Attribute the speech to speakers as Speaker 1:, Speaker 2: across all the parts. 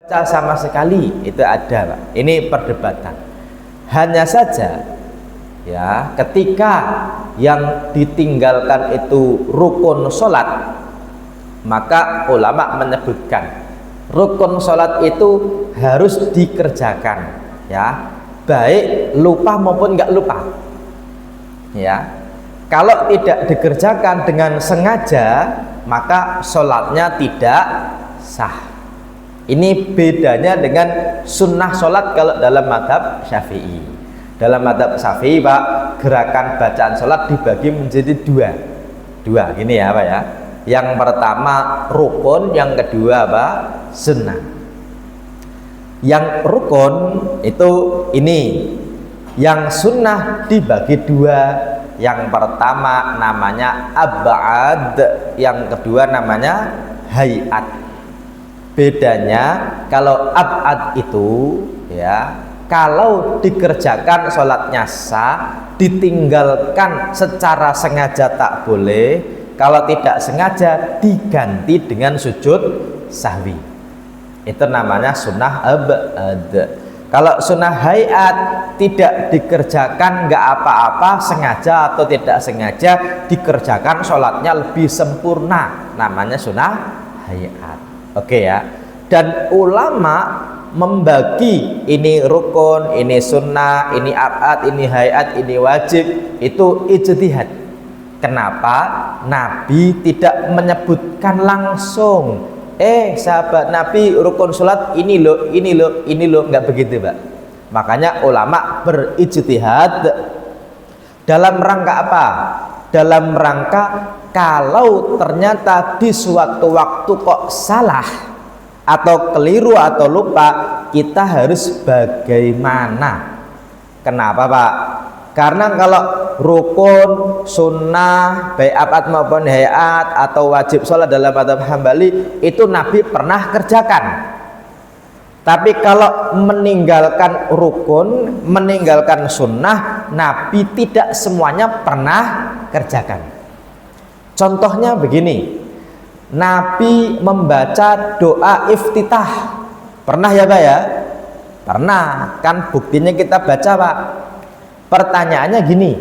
Speaker 1: sama sekali itu ada, Pak. Ini perdebatan. Hanya saja ya, ketika yang ditinggalkan itu rukun sholat, maka ulama menyebutkan rukun sholat itu harus dikerjakan, ya, baik lupa maupun nggak lupa, ya. Kalau tidak dikerjakan dengan sengaja, maka sholatnya tidak sah. Ini bedanya dengan sunnah sholat kalau dalam mazhab Syafi'i. Dalam mazhab Syafi'i, Pak, gerakan bacaan sholat dibagi menjadi dua gini ya, Pak, ya. Yang pertama rukun, yang kedua apa? Sunnah. Yang rukun itu ini, yang sunnah dibagi dua. Yang pertama namanya ab'ad, yang kedua namanya hayat. Bedanya kalau ab'ad itu ya, kalau dikerjakan sholatnya sah, ditinggalkan secara sengaja tak boleh, kalau tidak sengaja diganti dengan sujud sahwi. Itu namanya sunnah ab'ad. Kalau sunnah hayat tidak dikerjakan nggak apa-apa, sengaja atau tidak sengaja dikerjakan sholatnya lebih sempurna, namanya sunnah hayat. Oke ya. Dan ulama membagi ini rukun, ini sunnah, ini ab'ad, ini hayat, ini wajib, itu ijtihad. Kenapa Nabi tidak menyebutkan langsung, sahabat Nabi rukun sholat ini loh, ini loh, ini loh, nggak begitu, Pak. Makanya ulama berijtihad dalam rangka apa? Dalam rangka kalau ternyata di suatu waktu kok salah atau keliru atau lupa, kita harus bagaimana? Kenapa, Pak? Karena kalau rukun, sunnah, baik ab'ad maupun hayat atau wajib sholat dalam mazhab Hambali itu Nabi pernah kerjakan. Tapi kalau meninggalkan rukun, meninggalkan sunnah, Nabi tidak semuanya pernah kerjakan. Contohnya begini, Nabi membaca doa iftitah, pernah ya, Pak, ya? Pernah, kan buktinya kita baca, Pak. Pertanyaannya gini,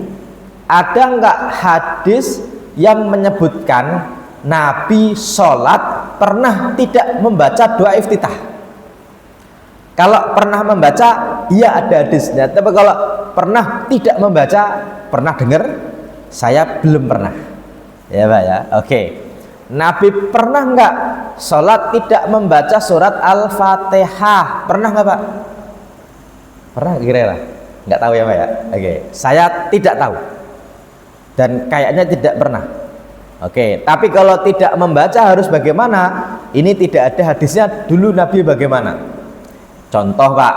Speaker 1: ada nggak hadis yang menyebutkan Nabi sholat pernah tidak membaca doa iftitah? Kalau pernah membaca, iya ada hadisnya. Tapi kalau pernah tidak membaca, pernah dengar? Saya belum pernah. Ya, Pak, ya. Oke. Nabi pernah nggak sholat tidak membaca surat Al-Fatihah? Pernah nggak, Pak? Pernah kira-kira? Nggak tahu ya, Pak, ya. Oke. Saya tidak tahu. Dan kayaknya tidak pernah. Oke. Tapi kalau tidak membaca harus bagaimana? Ini tidak ada hadisnya. Dulu Nabi bagaimana? Contoh, Pak,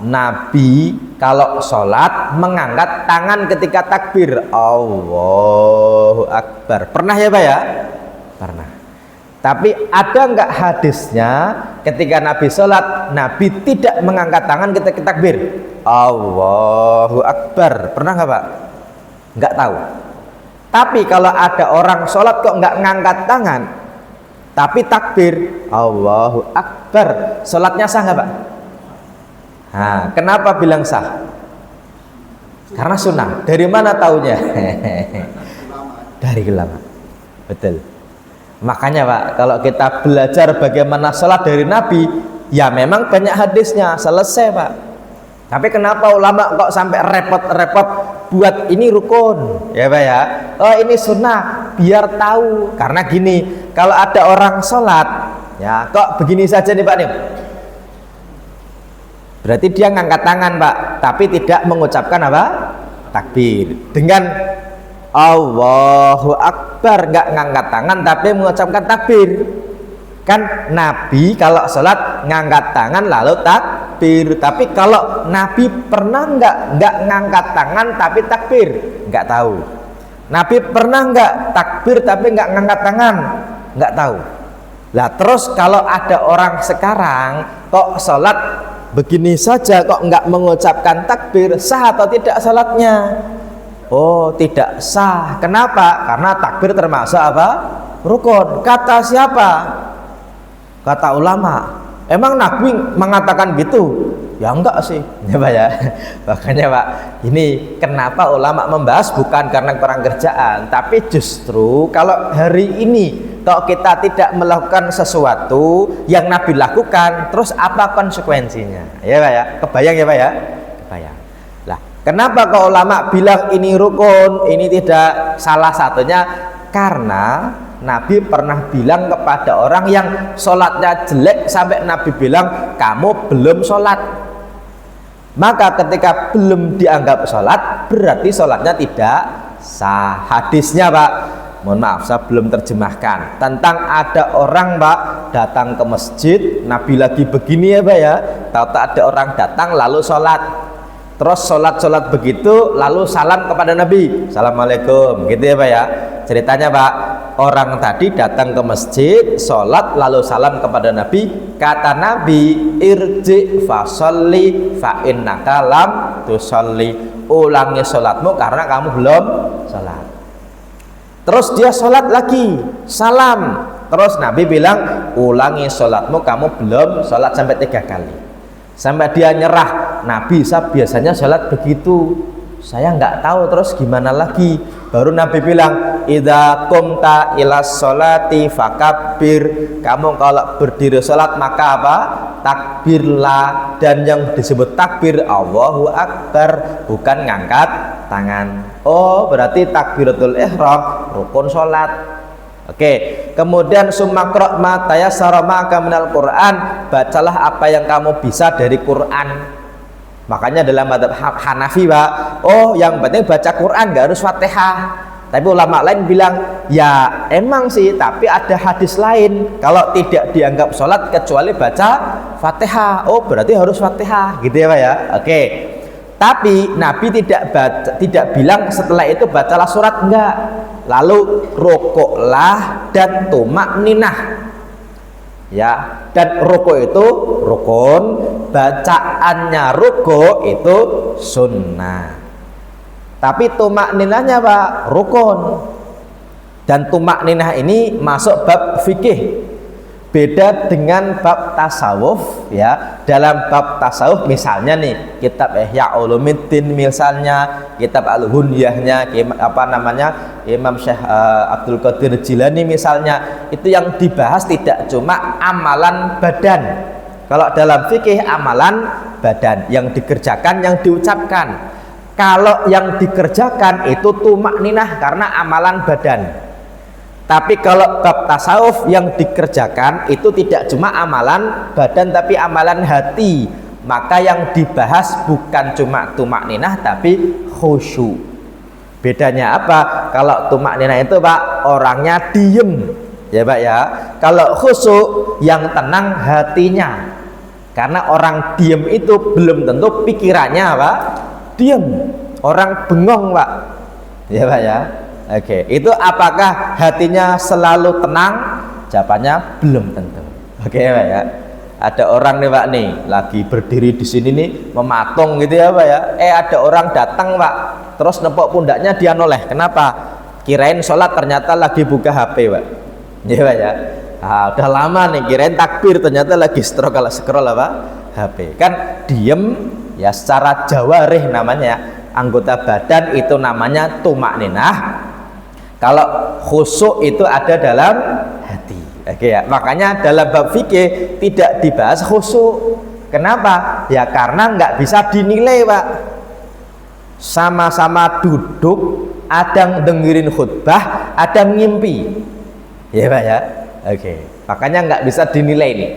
Speaker 1: Nabi kalau sholat mengangkat tangan ketika takbir, Allahu Akbar. Pernah ya, Pak, ya? Pernah. Tapi ada nggak hadisnya ketika Nabi sholat, Nabi tidak mengangkat tangan ketika takbir, Allahu Akbar? Pernah nggak, Pak? Nggak tahu. Tapi kalau ada orang sholat kok nggak ngangkat tangan, tapi takbir, Allahu Akbar, sholatnya sah nggak, Pak? Nah, kenapa bilang sah? Karena sunnah. Dari mana taunya? Dari ulama. Betul. Makanya, Pak, kalau kita belajar bagaimana sholat dari Nabi, ya memang banyak hadisnya, selesai, Pak. Tapi kenapa ulama kok sampai repot-repot buat ini rukun, ya, Pak, ya? Oh, ini sunnah, biar tahu. Karena gini, kalau ada orang sholat, ya kok begini saja nih, Pak, nih. Berarti dia ngangkat tangan, Pak, tapi tidak mengucapkan apa? Takbir. Dengan Allahu Akbar, nggak ngangkat tangan tapi mengucapkan takbir. Kan Nabi kalau sholat ngangkat tangan lalu takbir. Tapi kalau Nabi pernah nggak ngangkat tangan tapi takbir? Nggak tahu. Nabi pernah nggak takbir tapi nggak ngangkat tangan? Nggak tahu. Lah terus kalau ada orang sekarang kok sholat begini saja kok nggak mengucapkan takbir, sah atau tidak salatnya? Oh, tidak sah. Kenapa? Karena takbir termasuk apa? Rukun. Kata siapa? Kata ulama. Emang Nabi mengatakan gitu? Ya enggak sih, ya Pak ya. Makanya Pak, ini kenapa ulama membahas bukan karena kurang kerjaan, tapi justru kalau hari ini kalau kita tidak melakukan sesuatu yang Nabi lakukan, terus apa konsekuensinya? Ya Pak ya, kebayang ya Pak ya? Kebayang. Lah, kenapa kalau ulama bilang ini rukun, ini tidak? Salah satunya karena Nabi pernah bilang kepada orang yang sholatnya jelek sampai Nabi bilang kamu belum sholat. Maka ketika belum dianggap sholat berarti sholatnya tidak sah. Hadisnya Pak, mohon maaf saya belum terjemahkan, tentang ada orang Pak datang ke masjid, Nabi lagi begini ya Pak ya, tahu-tahu ada orang datang lalu sholat, terus sholat begitu lalu salam kepada Nabi, assalamualaikum, gitu ya Pak ya. Ceritanya Pak, orang tadi datang ke masjid, sholat lalu salam kepada Nabi. Kata Nabi, irji fasolli fa innaka lam tusolli, ulangi sholatmu karena kamu belum sholat. Terus dia sholat lagi, salam, terus Nabi bilang ulangi sholatmu, kamu belum sholat, sampai 3 kali, sampai dia nyerah. Nabi, saya biasanya sholat begitu, saya nggak tahu terus gimana lagi. Baru Nabi bilang, idza qumta ilas sholati fakabbir, kamu kalau berdiri sholat maka apa? Takbirlah. Dan yang disebut takbir Allahu Akbar, bukan ngangkat tangan. Oh, berarti takbiratul ihram rukun sholat. Oke, kemudian sumakro ma tayassara ma'aka minal Qur'an, bacalah apa yang kamu bisa dari Quran. Makanya dalam madzhab Hanafi Pak, oh yang penting baca Quran, nggak harus Fatihah. Tapi ulama lain bilang, ya emang sih, tapi ada hadis lain kalau tidak dianggap sholat kecuali baca Fatihah. Oh berarti harus Fatihah, gitu ya Pak ya. Oke. Tapi Nabi tidak bilang setelah itu bacalah surat, enggak. Lalu rukuklah dan tumak ninah. Ya, dan ruku itu rukun, bacaannya ruku itu sunnah. Tapi tumak ninahnya Pak rukun. Dan tumak ninah ini masuk bab fikih. Beda dengan bab tasawuf ya. Dalam bab tasawuf misalnya nih kitab Ihya Ulumuddin, misalnya kitab Al-Hunyahnya Imam Syekh Abdul Qadir Jilani misalnya, itu yang dibahas tidak cuma amalan badan. Kalau dalam fikih amalan badan yang dikerjakan, yang diucapkan. Kalau yang dikerjakan itu tumak ninah karena amalan badan. Tapi kalau bab tasawuf yang dikerjakan itu tidak cuma amalan badan tapi amalan hati. Maka yang dibahas bukan cuma tumak ninah tapi khusyuk. Bedanya apa? Kalau tumak ninah itu Pak orangnya diem, ya Pak ya. Kalau khusyuk yang tenang hatinya. Karena orang diem itu belum tentu pikirannya Pak diem. Orang bengong Pak, ya Pak ya. Oke, itu apakah hatinya selalu tenang? Jawabannya belum tentu. Oke Pak ya. Ada orang nih Pak nih lagi berdiri di sini nih mematung gitu ya Pak ya. Ada orang datang Pak, terus nepuk pundaknya dia noleh. Kenapa? Kirain sholat ternyata lagi buka HP Pak. Ya Pak ya. Nah, udah lama nih kirain takbir ternyata lagi scroll apa? HP. Kan diem ya, secara jawarih namanya, anggota badan itu namanya tumak ninah. Kalau khusyuk itu ada dalam hati. Oke ya. Makanya dalam bab fikih tidak dibahas khusyuk. Kenapa? Ya karena nggak bisa dinilai Pak. Sama-sama duduk, ada dengerin khutbah, ada ngimpi. Ya Pak ya. Oke. Makanya nggak bisa dinilai nih.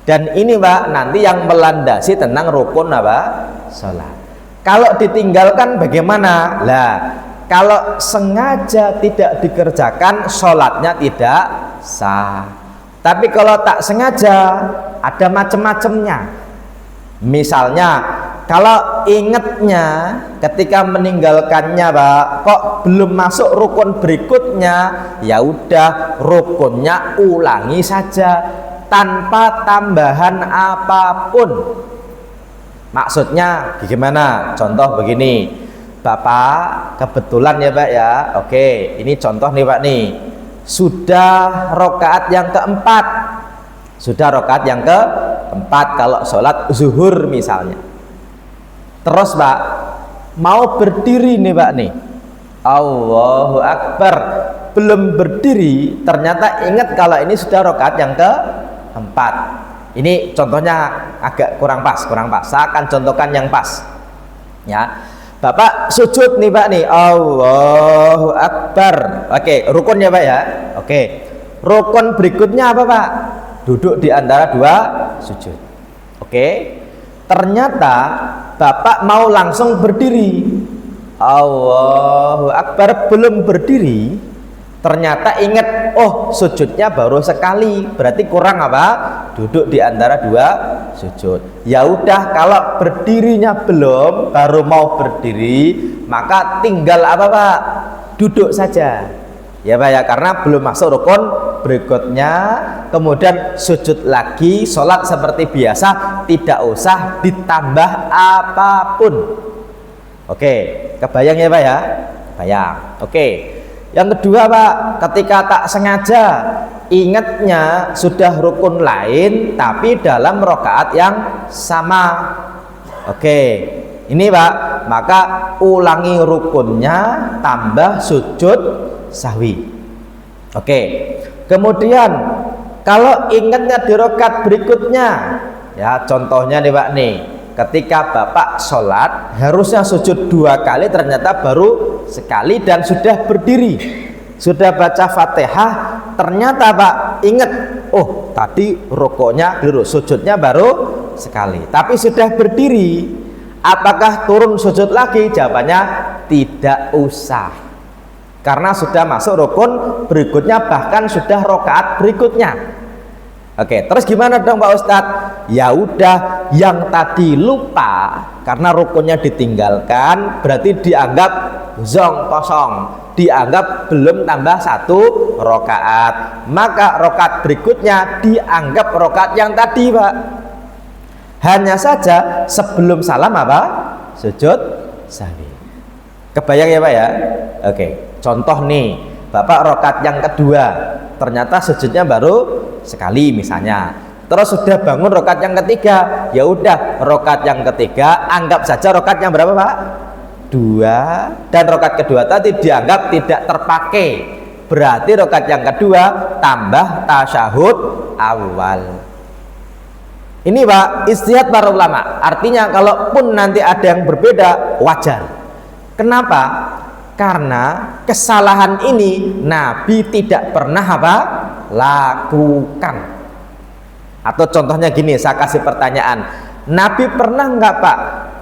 Speaker 1: Dan ini Pak nanti yang melandasi tentang rukun apa? Sholat. Kalau ditinggalkan bagaimana? Lah, kalau sengaja tidak dikerjakan, sholatnya tidak sah. Tapi kalau tak sengaja, ada macam-macamnya. Misalnya, kalau ingatnya ketika meninggalkannya, Pak, kok belum masuk rukun berikutnya, ya udah rukunnya ulangi saja tanpa tambahan apapun. Maksudnya gimana? Contoh begini, Bapak kebetulan ya Pak ya, oke ini contoh nih Pak nih, sudah rokaat yang keempat, keempat kalau sholat zuhur misalnya. Terus Pak, mau berdiri nih Pak nih, Allahu Akbar, belum berdiri, ternyata ingat kalau ini sudah rakaat yang keempat. Ini contohnya agak kurang pas. Saya akan contohkan yang pas ya. Bapak sujud nih Pak nih, Allahu Akbar. Oke, rukunnya Pak ya. Oke, rukun berikutnya apa Pak? Duduk di antara dua sujud. Oke, ternyata Bapak mau langsung berdiri, Allahu Akbar, belum berdiri, ternyata ingat, oh sujudnya baru sekali, berarti kurang apa? Duduk di antara dua sujud. Ya udah, kalau berdirinya belum, baru mau berdiri, maka tinggal apa Pak? Duduk saja. Ya Pak ya, karena belum masuk rukun berikutnya. Kemudian sujud lagi, sholat seperti biasa, tidak usah ditambah apapun. Oke, kebayang ya Pak ya? Kebayang. Oke. Yang kedua Pak, ketika tak sengaja ingatnya sudah rukun lain tapi dalam rakaat yang sama. Oke, ini Pak, maka ulangi rukunnya tambah sujud sahwi. Oke, kemudian kalau ingatnya di rakaat berikutnya, ya contohnya nih Pak nih, ketika Bapak sholat harusnya sujud 2 kali, ternyata baru sekali dan sudah berdiri, sudah baca Fatihah, ternyata Pak ingat, oh tadi rukuknya keliru, sujudnya baru sekali, tapi sudah berdiri, apakah turun sujud lagi? Jawabannya tidak usah, karena sudah masuk rukun berikutnya, bahkan sudah rakaat berikutnya. Oke, terus gimana dong Pak Ustadz? Ya udah, yang tadi lupa karena rukunnya ditinggalkan, berarti dianggap zong kosong, dianggap belum tambah 1 rakaat, maka rakaat berikutnya dianggap rakaat yang tadi Pak. Hanya saja sebelum salam apa? Sujud sahwi. Kebayang ya Pak ya? Oke, contoh nih, Bapak rakaat yang kedua, ternyata sujudnya baru sekali misalnya, terus sudah bangun rakaat yang ketiga, ya udah rakaat yang ketiga anggap saja rakaat yang berapa Pak? 2, dan rakaat kedua tadi dianggap tidak terpakai, berarti rakaat yang kedua tambah tasyahud awal. Ini Pak ijtihad para ulama, artinya kalaupun nanti ada yang berbeda wajar. Kenapa? Karena kesalahan ini Nabi tidak pernah apa? Lakukan. Atau contohnya gini, saya kasih pertanyaan, Nabi pernah nggak Pak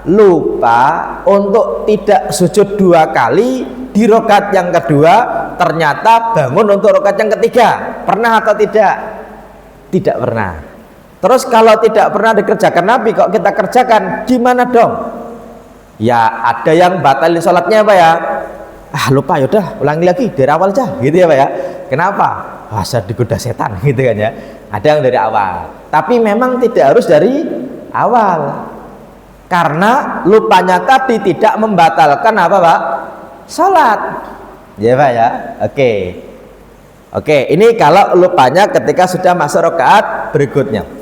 Speaker 1: lupa untuk tidak sujud 2 kali di rakaat yang kedua, ternyata bangun untuk rakaat yang ketiga? Pernah atau tidak? Tidak pernah. Terus kalau tidak pernah dikerjakan Nabi, kok kita kerjakan, gimana dong? Ya ada yang batalin sholatnya Pak ya, lupa, yaudah ulangi lagi dari awal aja gitu ya Pak ya. Kenapa? Saya digoda setan gitu kan ya. Ada yang dari awal, tapi memang tidak harus dari awal, karena lupanya tadi tidak membatalkan apa Pak? Sholat ya Pak ya. Oke, ini kalau lupanya ketika sudah masuk rakaat berikutnya.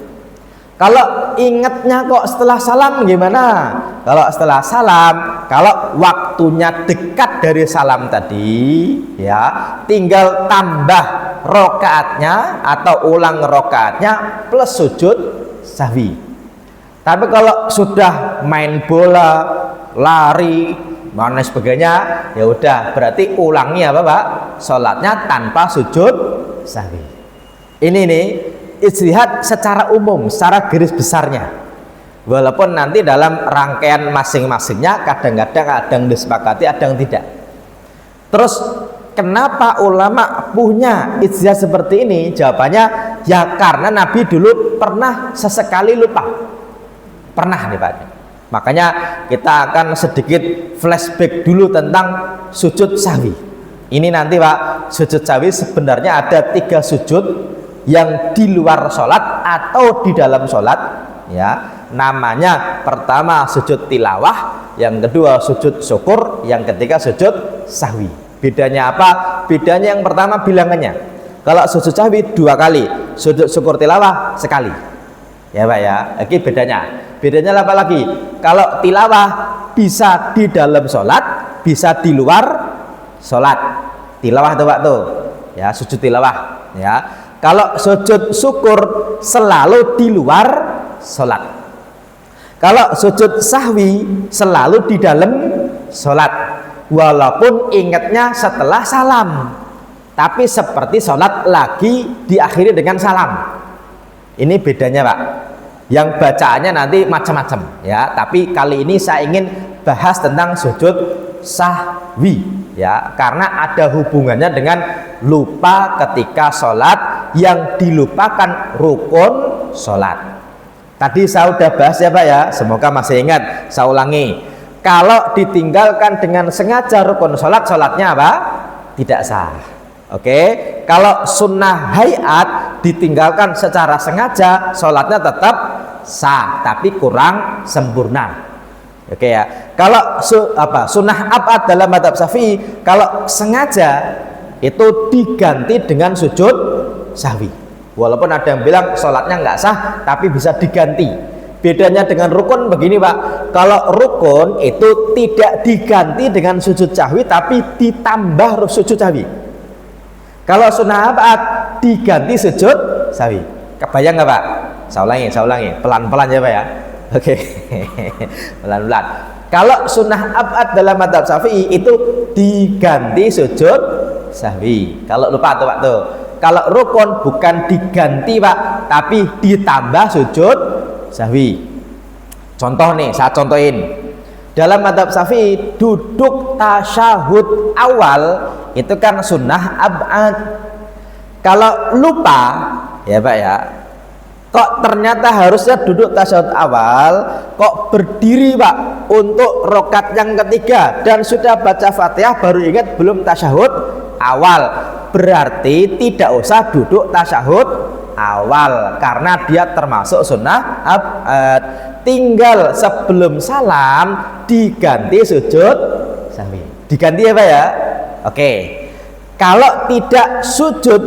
Speaker 1: Kalau ingatnya kok setelah salam gimana? Kalau setelah salam, kalau waktunya dekat dari salam tadi, ya tinggal tambah rokaatnya atau ulang rokaatnya plus sujud sahwi. Tapi kalau sudah main bola, lari, mana sebagainya, ya udah berarti ulangi apa Pak? Sholatnya tanpa sujud sahwi. Ini nih ijtihad secara umum, secara garis besarnya, walaupun nanti dalam rangkaian masing-masingnya kadang-kadang ada yang disepakati, ada yang tidak. Terus kenapa ulama punya ijtihad seperti ini? Jawabannya ya karena Nabi dulu pernah sesekali lupa, pernah nih Pak. Makanya kita akan sedikit flashback dulu tentang sujud sahwi. Ini nanti Pak, sujud sahwi sebenarnya ada 3 sujud yang di luar sholat atau di dalam sholat ya. Namanya pertama sujud tilawah, yang kedua sujud syukur, yang ketiga sujud sahwi. Bedanya apa? Bedanya yang pertama bilangannya, kalau sujud sahwi 2 kali, sujud syukur tilawah sekali Ya Pak ya. Oke, bedanya apa lagi? Kalau tilawah bisa di dalam sholat, bisa di luar sholat. Tilawah tuh Pak tuh ya, sujud tilawah ya. Kalau sujud syukur selalu di luar sholat. Kalau sujud sahwi selalu di dalam sholat, walaupun ingatnya setelah salam, tapi seperti sholat lagi diakhiri dengan salam. Ini bedanya Pak. Yang bacaannya nanti macam-macam ya, tapi kali ini saya ingin bahas tentang sujud sahwi ya, karena ada hubungannya dengan lupa ketika sholat, yang dilupakan rukun sholat. Tadi saya sudah bahas ya Pak ya, semoga masih ingat. Saya ulangi, kalau ditinggalkan dengan sengaja rukun sholat, sholatnya apa? Tidak sah. Oke, kalau sunnah hayat ditinggalkan secara sengaja, sholatnya tetap sah, tapi kurang sempurna. Oke ya. Kalau sunnah abad dalam mazhab Syafi'i, kalau sengaja itu diganti dengan sujud sahwi. Walaupun ada yang bilang sholatnya nggak sah, tapi bisa diganti. Bedanya dengan rukun begini Pak, kalau rukun itu tidak diganti dengan sujud sahwi, tapi ditambah sujud sahwi. Kalau sunnah abad diganti sujud sahwi. Kebayang nggak Pak? Saya ulangi, pelan-pelan ya Pak ya. Oke, pelan-pelan. Kalau sunnah abad dalam mazhab Syafi'i itu diganti sujud sahwi. Kalau lupa tuh Pak tuh. Kalau rukun bukan diganti Pak, tapi ditambah sujud sahwi. Contoh nih, saya contohin. Dalam mazhab Syafi'i, duduk tasyahud awal itu kan sunnah abad. Kalau lupa ya Pak ya, kok ternyata harusnya duduk tasyahud awal, kok berdiri Pak untuk rokat yang ketiga dan sudah baca Fatihah baru ingat belum tasyahud awal, berarti tidak usah duduk tasyahud awal karena dia termasuk sunnah abad. Tinggal sebelum salam diganti sujud sahwi. Diganti ya Pak ya. Oke. Kalau tidak sujud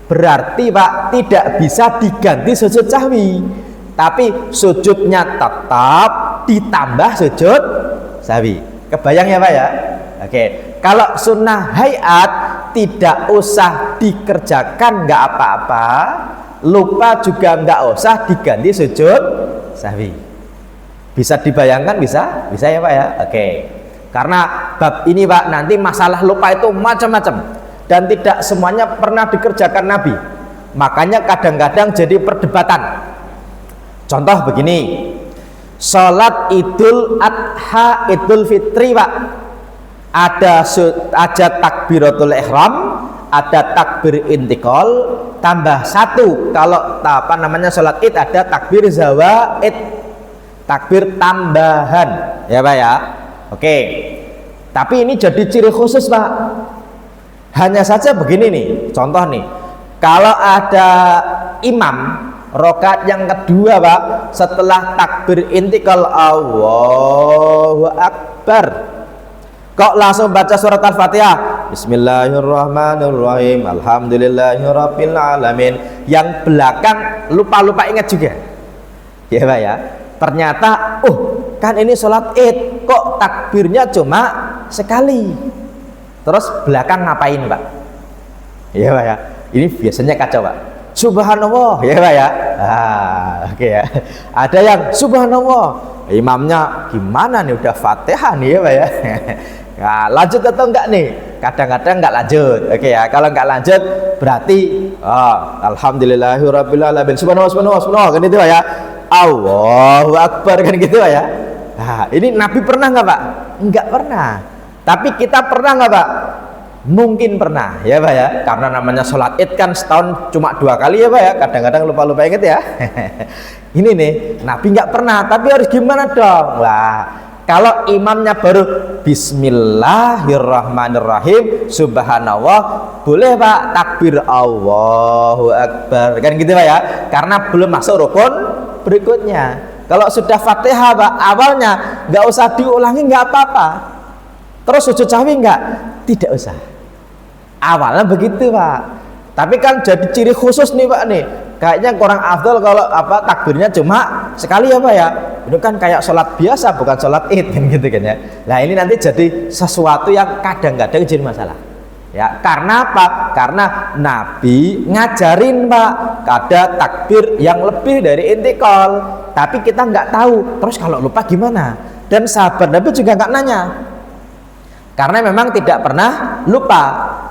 Speaker 1: berarti Pak tidak bisa diganti sujud sahwi, tapi sujudnya tetap ditambah sujud sahwi. Kebayang ya Pak ya. Oke. Kalau sunnah hayat tidak usah dikerjakan, nggak apa-apa. Lupa juga nggak usah diganti sujud sahwi. Bisa dibayangkan? Bisa ya Pak ya. Oke. Karena bab ini Pak, nanti masalah lupa itu macam-macam dan tidak semuanya pernah dikerjakan Nabi. Makanya kadang-kadang jadi perdebatan. Contoh begini, sholat Idul Adha, Idul Fitri Pak, ada takbiratul ihram, ada takbir intikal, tambah satu kalau sholat id ada takbir zawaid, takbir tambahan ya Pak ya. Oke, tapi ini jadi ciri khusus Pak. Hanya saja begini nih, contoh nih, kalau ada imam rokaat yang kedua Pak, setelah takbir intikal Allahu Akbar, kok langsung baca surat Al-Fatihah, Bismillahirrahmanirrahim, Alhamdulillahirabbil alamin. Yang belakang lupa ingat juga ya Pak ya. Ternyata kan ini sholat id, kok takbirnya cuma sekali, terus belakang ngapain Pak ya Pak ya. Ini biasanya kacau Pak. Subhanallah ya Pak ya. Oke ya. Ada yang subhanallah, imamnya gimana nih, udah Fatihah nih ya Pak ya. Nah, lanjut atau enggak nih? Kadang-kadang enggak lanjut. Oke ya, kalau enggak lanjut berarti alhamdulillahirabbil alamin, subhanallah kan itu Pak ya. Allahu Akbar kan gitu Pak ya. Nah, ini Nabi pernah enggak Pak? Enggak pernah. Tapi kita pernah enggak Pak? Mungkin pernah ya Pak ya, karena namanya sholat id kan setahun cuma 2 kali ya Pak ya, kadang-kadang lupa inget ya. Ini nih Nabi nggak pernah, tapi harus gimana dong lah. Kalau imamnya baru Bismillahirrahmanirrahim, Subhanallah, boleh Pak takbir Allahu Akbar kan gitu Pak ya, karena belum masuk rukun berikutnya. Kalau sudah Fatihah Pak, awalnya nggak usah diulangi, nggak apa-apa. Terus sujud sahwi nggak? Tidak usah. Awalnya begitu Pak. Tapi kan jadi ciri khusus nih Pak nih. kayaknya kurang afdol kalau apa takbirnya cuma sekali ya Pak ya. Itu kan kayak sholat biasa bukan sholat id kan gitu kan ya. Nah ini nanti jadi sesuatu yang kadang-kadang jadi masalah. Ya, karena apa? Karena Nabi ngajarin Pak, ada takbir yang lebih dari intikal, tapi kita nggak tahu. Terus kalau lupa gimana? Dan sahabat Nabi juga nggak nanya, karena memang tidak pernah lupa.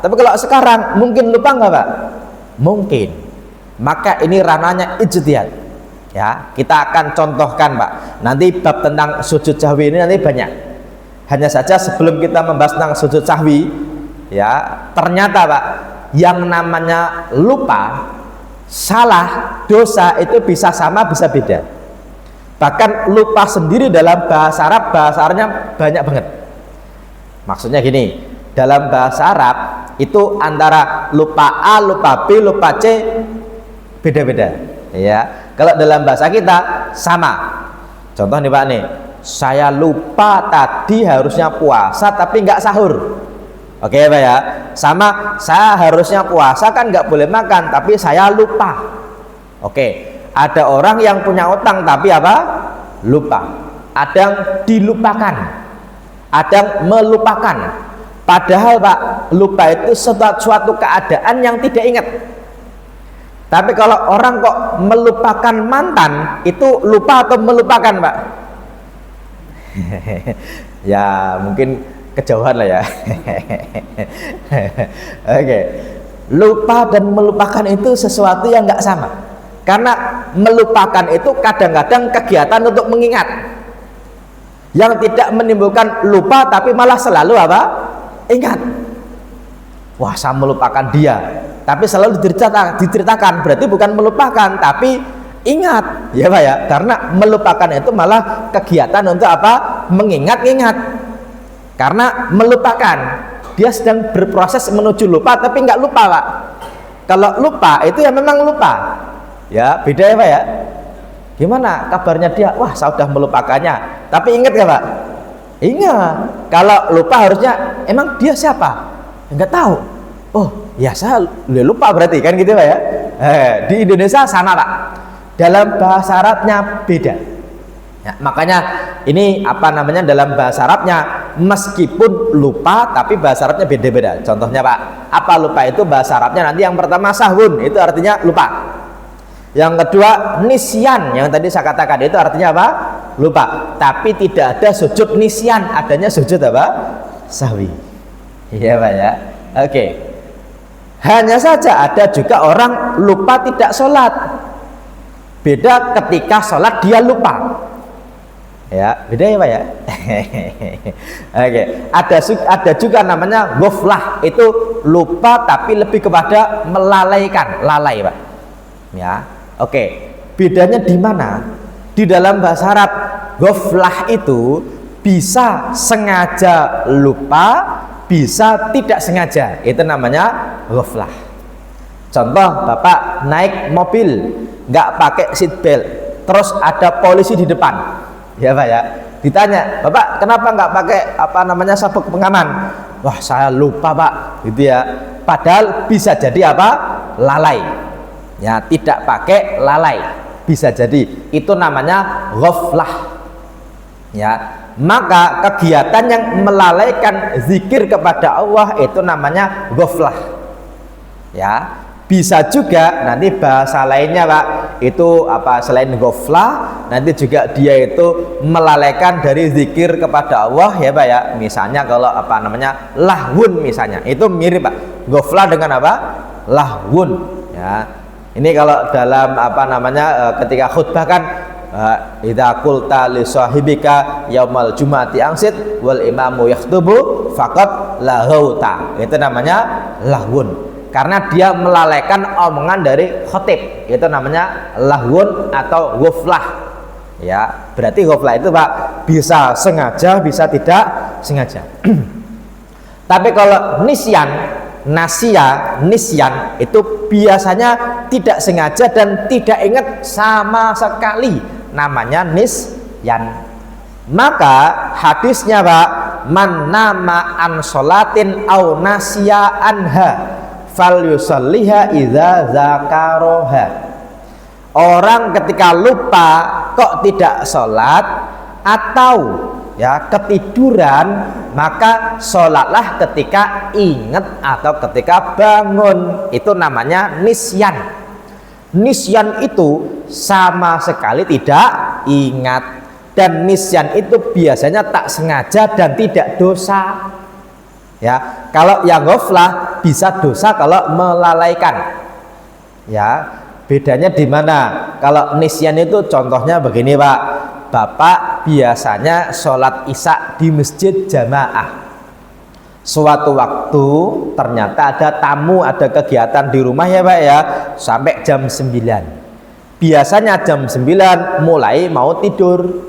Speaker 1: Tapi kalau sekarang mungkin lupa nggak Pak? Mungkin. Maka ini ranahnya ijtihad. Ya, kita akan contohkan Pak. Nanti bab tentang sujud sahwi ini nanti banyak. Hanya saja sebelum kita membahas tentang sujud sahwi, ya ternyata Pak, yang namanya lupa, salah, dosa itu bisa sama bisa beda. Bahkan lupa sendiri dalam bahasa Arabnya banyak banget. Maksudnya gini, dalam bahasa Arab itu antara lupa A, lupa B, lupa C beda-beda. Ya, kalau dalam bahasa kita sama. Contoh nih Pak nih, saya lupa tadi harusnya puasa tapi nggak sahur. Oke Pak ya, sama saya harusnya puasa kan nggak boleh makan tapi saya lupa. Oke, ada orang yang punya utang tapi apa? Lupa. Ada yang dilupakan, ada yang melupakan. Padahal Pak, lupa itu suatu keadaan yang tidak ingat. Tapi kalau orang kok melupakan mantan, itu lupa atau melupakan Pak? Ya mungkin kejauhan lah ya. Oke. Lupa dan melupakan itu sesuatu yang nggak sama. Karena melupakan itu kadang-kadang kegiatan untuk mengingat, yang tidak menimbulkan lupa tapi malah selalu apa? Ingat. Wah, saya melupakan dia, tapi selalu diceritakan, berarti bukan melupakan tapi ingat, ya Pak ya. Karena melupakan itu malah kegiatan untuk apa? Mengingat-ingat. Karena melupakan, dia sedang berproses menuju lupa tapi nggak lupa Pak. Kalau lupa itu ya memang lupa, ya beda ya Pak ya. Gimana kabarnya dia? Wah, saya sudah melupakannya, tapi ingat nggak Pak? Ingat. Kalau lupa harusnya emang dia siapa? Nggak tahu. Oh ya, saya lupa berarti kan gitu Pak ya. Di Indonesia sama Pak, dalam bahasa Arabnya beda ya. Makanya ini apa namanya, dalam bahasa Arabnya meskipun lupa tapi bahasa Arabnya beda-beda. Contohnya Pak, apa lupa itu bahasa Arabnya? Nanti yang pertama sahwun, itu artinya lupa. Yang kedua nisyan, yang tadi saya katakan itu artinya apa? Lupa. Tapi tidak ada sujud nisyan, adanya sujud apa? Sahwi. Iya Pak ya. Oke. Hanya saja ada juga orang lupa tidak sholat. Beda ketika sholat dia lupa. Ya, beda ya Pak ya. Oke. Ada juga namanya ghaflah, itu lupa tapi lebih kepada melalaikan, lalai Pak. Ya. Oke. Bedanya di mana? Di dalam bahasa Arab, ghaflah itu bisa sengaja lupa, bisa tidak sengaja, itu namanya ghaflah. Contoh, Bapak naik mobil nggak pakai seat belt, terus ada polisi di depan, ya Pak ya. Ditanya, Bapak kenapa nggak pakai apa namanya sabuk pengaman? Wah, saya lupa Pak, gitu ya. Padahal bisa jadi apa? Lalai. Ya, tidak pakai lalai, bisa jadi itu namanya ghaflah. Ya, maka kegiatan yang melalaikan zikir kepada Allah itu namanya ghaflah. Ya, bisa juga nanti bahasa lainnya Pak, itu apa selain ghaflah, nanti juga dia itu melalaikan dari zikir kepada Allah ya Pak ya. Misalnya kalau apa namanya lahwun misalnya, itu mirip Pak, ghaflah dengan apa? Lahwun. Ya, ini kalau dalam apa namanya ketika khutbah kan, idza qulta li sahibika yaumal jumu'ati angsit wal imamu yakhthubu faqad laghauta, itu namanya lahwun, karena dia melalaikan omongan dari khatib, itu namanya lahwun atau ghaflah. Ya, berarti ghaflah itu Pak bisa sengaja bisa tidak sengaja. Tapi kalau nisyan, nisyan itu biasanya tidak sengaja dan tidak ingat sama sekali, namanya nisyan. Maka hadisnya Pak, man nama an sholatin au nasiya anha fal yusalliha idza zakaroha. orang ketika lupa kok tidak sholat atau ya ketiduran, maka sholatlah ketika ingat atau ketika bangun. Itu namanya nisyan. Nisyan itu sama sekali tidak ingat, dan nisyan itu biasanya tak sengaja dan tidak dosa. Ya, kalau yang ghaflah bisa dosa kalau melalaikan. Ya, bedanya di mana? Kalau nisyan itu contohnya begini, Pak. Bapak biasanya sholat isya di masjid jamaah. Suatu waktu ternyata ada tamu, ada kegiatan di rumah ya Pak ya, sampai jam 9. Biasanya jam 9 mulai mau tidur,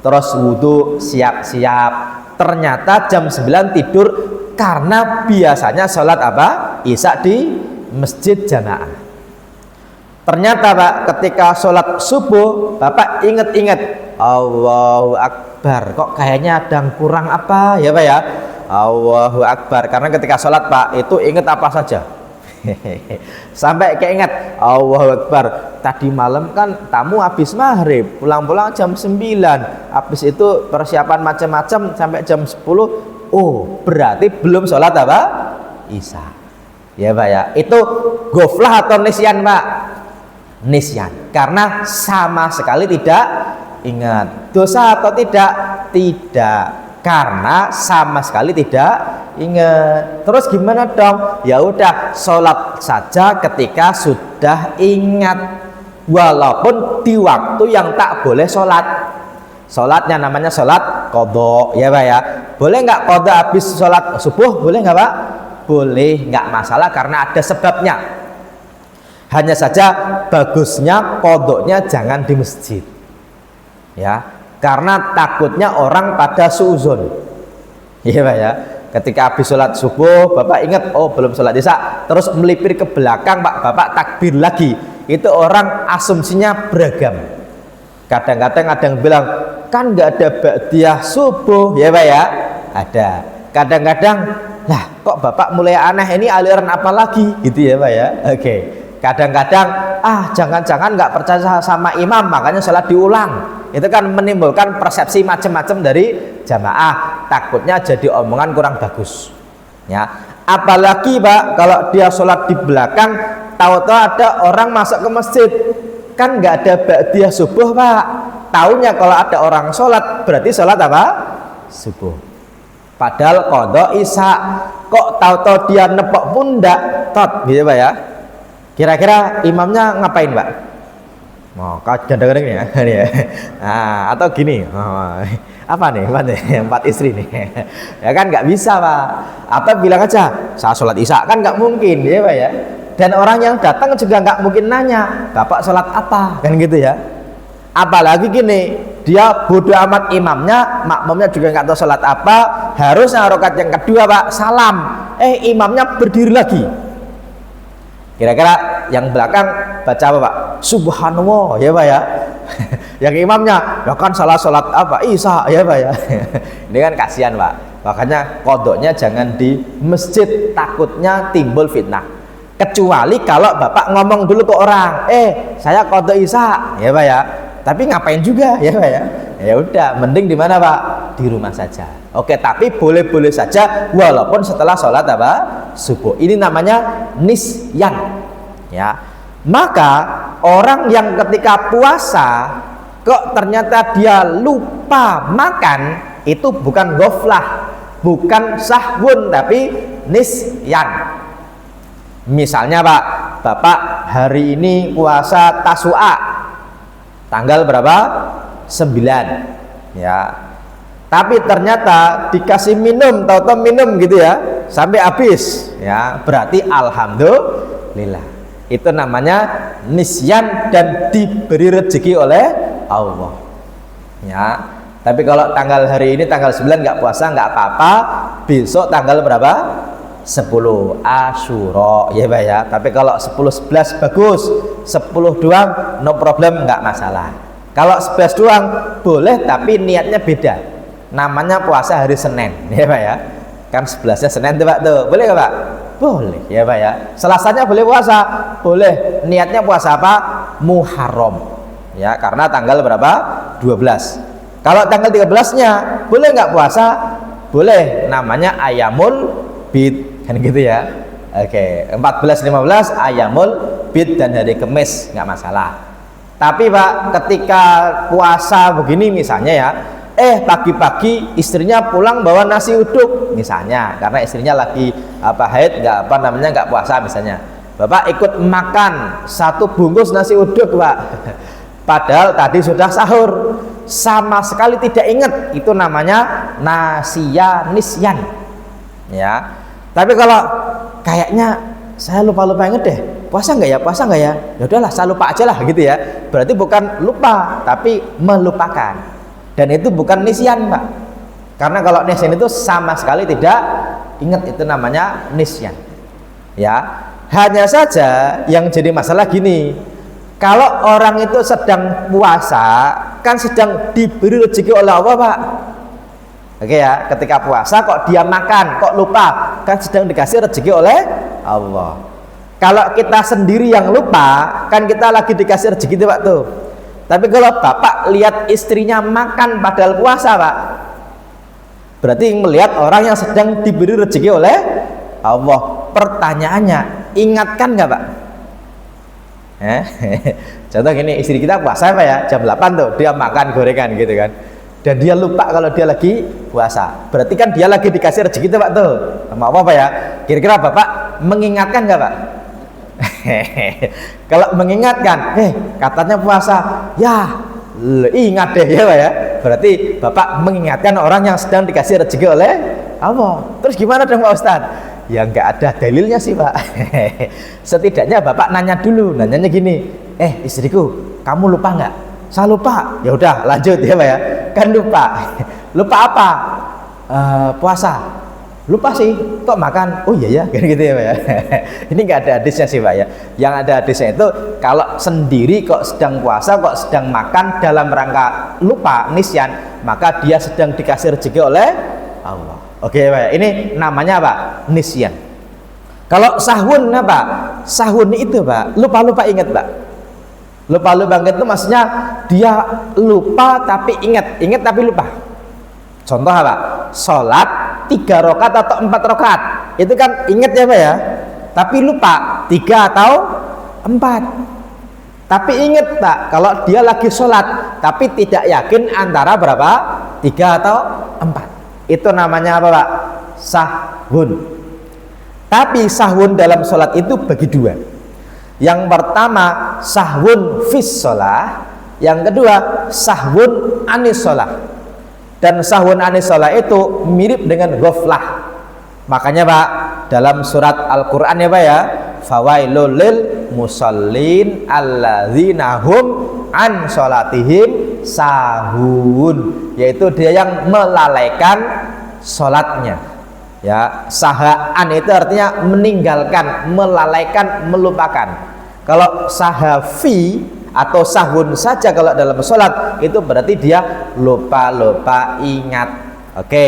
Speaker 1: terus wudhu, siap-siap. Ternyata jam 9 tidur karena biasanya sholat apa? Isya di masjid jamaah. Ternyata Pak, ketika sholat subuh Bapak ingat-ingat, Allahu Akbar, kok kayaknya ada yang kurang apa ya Pak ya? Allahu Akbar, karena ketika sholat Pak itu ingat apa saja. Sampai keinget, Allahu Akbar, tadi malam kan tamu habis maghrib, pulang-pulang jam 9, habis itu persiapan macam-macam sampai jam 10. Oh, berarti belum sholat apa? Isya. Ya Pak ya, itu ghaflah atau nisyan Pak? Nisyan, karena sama sekali tidak ingat. Dosa atau tidak? Tidak, karena sama sekali tidak ingat. Terus gimana dong? Ya udah, sholat saja ketika sudah ingat, walaupun di waktu yang tak boleh sholat. Sholatnya namanya sholat qadha ya Pak ya. Boleh nggak qadha habis sholat subuh? Boleh nggak Pak? Boleh, nggak masalah karena ada sebabnya. Hanya saja bagusnya qadhanya jangan di masjid ya, karena takutnya orang pada suuzon. Iya Pak ya, ketika habis sholat subuh Bapak ingat, oh belum sholat isya, terus melipir ke belakang Pak, Bapak takbir lagi. Itu orang asumsinya beragam. Kadang-kadang ada yang bilang, kan nggak ada ba'diyah subuh ya Pak ya. Ada. Kadang-kadang, lah kok Bapak mulai aneh, ini aliran apa lagi gitu ya Pak ya. Oke. Kadang-kadang, jangan-jangan nggak percaya sama imam makanya sholat diulang. Itu kan menimbulkan persepsi macam-macam dari jamaah, takutnya jadi omongan kurang bagus ya. Apalagi Pak, kalau dia sholat di belakang, tahu-tahu ada orang masuk ke masjid, kan nggak ada ba'diyah subuh Pak. Taunya kalau ada orang sholat berarti sholat apa? Subuh. Padahal qadha isya. Kok tahu-tahu dia nepok pundak tot gitu Pak ya. Kira-kira imamnya ngapain Pak? Oh, kadang-kadang ya. Nah, atau gini, apa nih, empat istri nih. Ya kan nggak bisa Pak. Apa bilang aja, saya sholat isya, kan nggak mungkin ya Pak ya. Dan orang yang datang juga nggak mungkin nanya, Bapak sholat apa, kan gitu ya. Apalagi gini, dia bodoh amat imamnya, makmumnya juga nggak tahu sholat apa. Harusnya rakaat yang kedua Pak, salam. Imamnya berdiri lagi. Kira-kira yang belakang baca apa Pak? Subhanallah ya Pak ya. Yang imamnya, ya kan salah sholat apa? Isya ya Pak ya. Ini kan kasihan Pak. Makanya qadhanya jangan di masjid, takutnya timbul fitnah. Kecuali kalau Bapak ngomong dulu ke orang, saya qadha isya ya Pak ya. Tapi ngapain juga ya Pak ya. Ya udah, mending di mana Pak? Di rumah saja. Oke, tapi boleh-boleh saja walaupun setelah sholat apa? Subuh. Ini namanya nisyan ya. Maka orang yang ketika puasa kok ternyata dia lupa makan, itu bukan ghaflah, bukan sahwun, tapi nisyan. Misalnya Pak, Bapak hari ini puasa Tasu'a tanggal berapa? 9 ya. Tapi ternyata dikasih minum, tahu-tahu minum gitu ya, sampai habis ya, berarti alhamdulillah. Itu namanya nisyan dan diberi rezeki oleh Allah ya. Tapi kalau tanggal hari ini tanggal 9 nggak puasa nggak apa-apa, besok tanggal berapa? 10 Asyura ya Pak ya. Tapi kalau 10-11 bagus, 10 doang no problem, nggak masalah. Kalau 11 doang boleh, tapi niatnya beda. Namanya puasa hari Senin ya Pak ya. Kan 11-nya Senin tuh Pak tuh. Boleh nggak Pak? Boleh ya Pak ya. Selasanya boleh puasa? Boleh. Niatnya puasa apa? Muharram. Ya, karena tanggal berapa? 12. Kalau tanggal 13-nya boleh nggak puasa? Boleh, namanya Ayamul Bid, kan gitu ya. Oke, 14 15 Ayamul Bid dan hari Kamis nggak masalah. Tapi Pak, ketika puasa begini misalnya ya, pagi-pagi istrinya pulang bawa nasi uduk misalnya, karena istrinya lagi haid, nggak puasa misalnya. Bapak ikut makan 1 bungkus nasi uduk, Pak. Padahal tadi sudah sahur, sama sekali tidak ingat, itu namanya nisyan. Ya. Tapi kalau kayaknya saya lupa inget deh, puasa nggak ya? Ya udahlah, saya lupa aja lah gitu ya. Berarti bukan lupa, tapi melupakan. Dan itu bukan nisyan, Pak. Karena kalau nisyan itu sama sekali tidak ingat, itu namanya nisyan. Ya. Hanya saja yang jadi masalah gini, kalau orang itu sedang puasa, kan sedang diberi rezeki oleh Allah, Pak. Oke ya, ketika puasa kok dia makan, kok lupa, kan sedang dikasih rezeki oleh Allah. Kalau kita sendiri yang lupa, kan kita lagi dikasih rezeki itu, Pak tuh. Tapi kalau Bapak lihat istrinya makan padahal puasa, Pak, berarti melihat orang yang sedang diberi rezeki oleh Allah. Pertanyaannya, ingatkan nggak, Pak? Contoh gini, istri kita puasa Pak ya, jam 8 tuh dia makan gorengan gitu kan, dan dia lupa kalau dia lagi puasa, berarti kan dia lagi dikasih rezeki tuh, Pak tuh, sama apa ya? Kira-kira Bapak mengingatkan nggak, Pak? Kalau mengingatkan, katanya puasa, ya ingat deh ya, Pak ya. Berarti Bapak mengingatkan orang yang sedang dikasih rezeki oleh Allah. Terus gimana dong, Pak Ustadz? Ya nggak ada dalilnya sih, Pak. Setidaknya Bapak nanya dulu, nanyanya gini, istriku, kamu lupa nggak? Saya lupa. Ya udah lanjut ya, Pak ya. Kan lupa. Lupa apa? Puasa. Lupa sih, kok makan? Oh iya ya, gitu ya, Pak ya. Ini nggak ada hadisnya sih, Pak ya. Yang ada hadisnya itu kalau sendiri kok sedang puasa, kok sedang makan dalam rangka lupa, nisyan, maka dia sedang dikasih rezeki oleh Allah. Oke, Pak. Ini namanya apa? Nisyan. Kalau sahun apa? Sahun itu, Pak, lupa ingat, Pak. Lupa ingat itu maksudnya dia lupa tapi ingat tapi lupa. Contoh apa? Sholat 3 rakaat atau 4 rakaat. Itu kan ingat ya, Pak ya. Tapi lupa 3 atau 4. Tapi ingat, Pak, kalau dia lagi sholat tapi tidak yakin antara berapa? 3 atau 4. Itu namanya apa, Pak? Sahun. Tapi sahun dalam sholat itu bagi 2. Yang pertama sahun fis sholah, yang kedua sahun anis sholah. Dan sahun anis sholah itu mirip dengan ghaflah. Makanya, Pak, dalam surat Al-Quran ya, Pak ya, fawailul lil musallin alladzina hum an sholatihim sahun, yaitu dia yang melalaikan sholatnya. Ya, sahaan itu artinya meninggalkan, melalaikan, melupakan. Kalau sahafi atau sahun saja kalau dalam sholat itu berarti dia lupa ingat. Oke.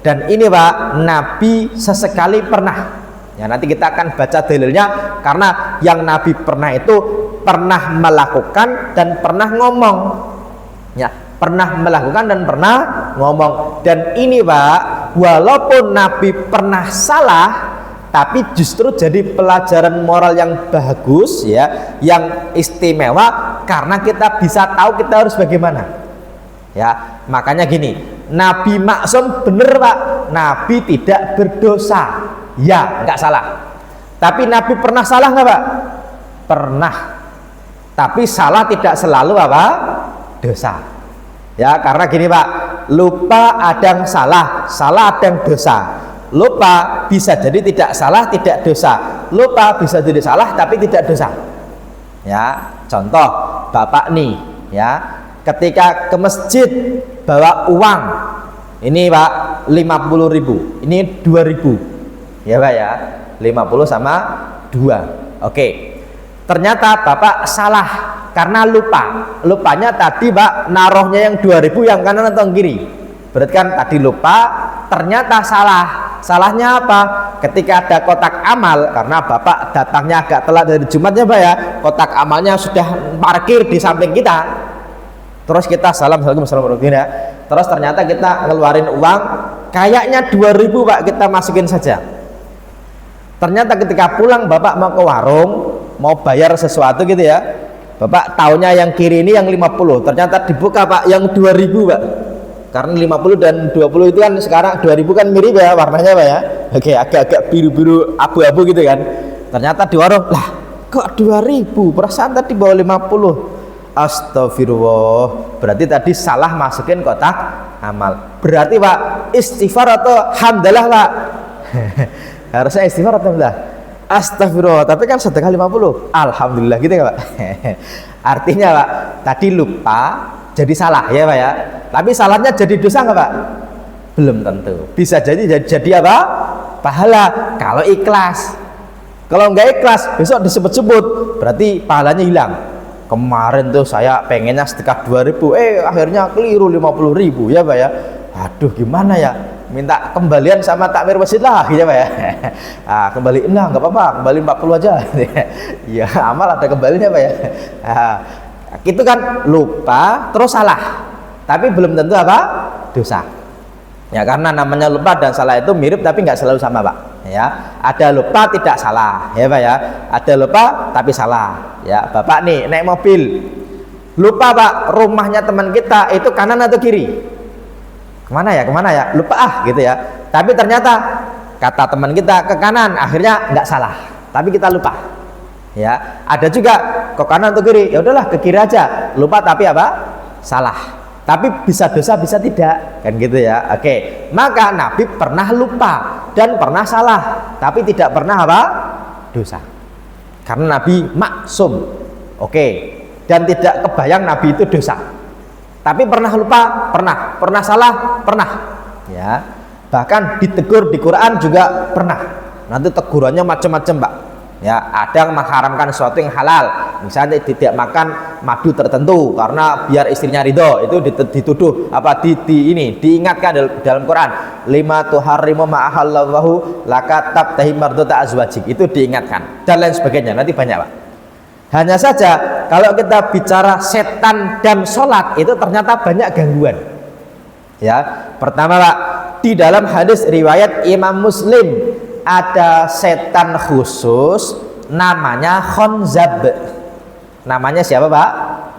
Speaker 1: Dan ini, Pak, Nabi sesekali pernah. Ya, nanti kita akan baca dalilnya, karena yang Nabi pernah itu pernah melakukan dan pernah ngomong. Ya, pernah melakukan dan pernah ngomong. Dan ini, Pak, walaupun Nabi pernah salah, tapi justru jadi pelajaran moral yang bagus ya, yang istimewa, karena kita bisa tahu kita harus bagaimana. Ya, makanya gini, Nabi maksum bener, Pak. Nabi tidak berdosa. Ya, nggak salah. Tapi Nabi pernah salah nggak, Pak? Pernah. Tapi salah tidak selalu apa? Dosa. Ya, karena gini, Pak, lupa ada yang salah ada yang dosa. Lupa bisa jadi tidak salah, tidak dosa. Lupa bisa jadi salah tapi tidak dosa. Ya, contoh Bapak nih, ya, ketika ke masjid bawa uang, ini, Pak, 50.000, ini 2.000, ya, Pak ya, 50 sama 2. Oke, ternyata Bapak salah karena lupanya tadi, Pak, naruhnya yang 2.000 yang kanan atau yang kiri. Berarti kan tadi lupa, ternyata salah. Salahnya apa? Ketika ada kotak amal, karena Bapak datangnya agak telat dari Jumatnya Pak ya, kotak amalnya sudah parkir di samping kita. Terus kita assalamualaikum ya. Terus ternyata kita ngeluarin uang kayaknya 2.000 Pak, kita masukin saja. Ternyata ketika pulang Bapak mau ke warung, mau bayar sesuatu gitu ya, Bapak taunya yang kiri ini yang 50, ternyata dibuka Pak yang 2.000 Pak. Karena 50 dan 20 itu kan sekarang 2000 kan mirip ya warnanya Pak ya. Oke, agak-agak biru-biru abu-abu gitu kan. Ternyata di warung, lah kok 2000? Perasaan tadi bawa 50. Astagfirullah. Berarti tadi salah masukin kotak amal. Berarti Pak, istighfar atau hamdalah Pak? Harusnya istighfar atau hamdalah? Astagfirullah, tapi kan sedekah 50. Alhamdulillah gitu ya Pak. Artinya Pak, tadi lupa jadi salah ya Pak ya. Tapi salahnya jadi dosa nggak Pak? Belum tentu. Bisa jadi apa? Pahala kalau ikhlas. Kalau nggak ikhlas besok disebut-sebut, berarti pahalanya hilang. Kemarin tuh saya pengennya sedekah 2.000, akhirnya keliru 50.000 ya Pak ya. Aduh gimana ya? Minta kembalian sama takmir masjid lah ya Pak ya. Kembaliin lah nggak apa-apa, kembali 40 aja. Ya amal ada kembalinya Pak ya. Itu kan lupa terus salah, tapi belum tentu apa? Dosa. Ya karena namanya lupa dan salah itu mirip tapi nggak selalu sama Pak. Ya, ada lupa tidak salah ya Pak ya. Ada lupa tapi salah. Ya, Bapak nih naik mobil. Lupa Pak, rumahnya teman kita itu kanan atau kiri? Kemana ya? Lupa gitu ya. Tapi ternyata kata teman kita ke kanan, akhirnya nggak salah. Tapi kita lupa. Ya, ada juga ke kanan atau kiri, ya udahlah ke kiri aja, lupa tapi apa? Salah. Tapi bisa dosa bisa tidak, kan gitu ya. Oke, maka Nabi pernah lupa dan pernah salah, tapi tidak pernah apa? Dosa. Karena Nabi maksum. Oke, dan tidak kebayang Nabi itu dosa. Tapi pernah lupa, pernah salah, pernah. Ya, bahkan ditegur di Quran juga pernah. Nanti tegurannya macam-macam Pak. Ya, ada yang mengharamkan sesuatu yang halal, misalnya tidak makan madu tertentu karena biar istrinya ridho, itu dituduh apa diingatkan dalam Quran, lima tuharrimu ma'ahallahu lakatab tahimardota azwajik, itu diingatkan dan lain sebagainya. Nanti banyak Pak. Hanya saja kalau kita bicara setan dan sholat itu ternyata banyak gangguan. Ya, pertama Pak, di dalam hadis riwayat Imam Muslim ada setan khusus namanya Khonzab. Namanya siapa Pak?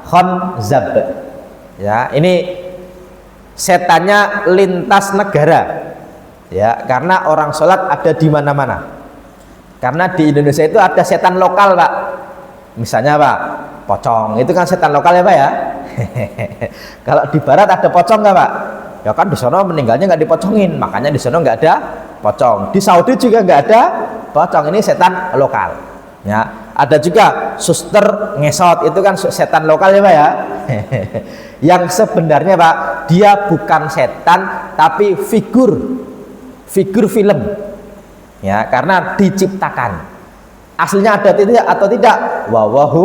Speaker 1: Khonzab. Ya, ini setannya lintas negara. Ya, karena orang sholat ada di mana-mana. Karena di Indonesia itu ada setan lokal Pak. Misalnya Pak, pocong, itu kan setan lokal ya Pak ya. Kalau di barat ada pocong nggak Pak? Ya kan di sana meninggalnya nggak dipocongin, makanya di sana nggak ada pocong. Di Saudi juga nggak ada pocong, ini setan lokal. Ya, ada juga suster ngesot, itu kan setan lokal ya Pak ya. Yang sebenarnya Pak, dia bukan setan tapi figur film. Ya, karena diciptakan. Aslinya ada atau tidak? Wallahu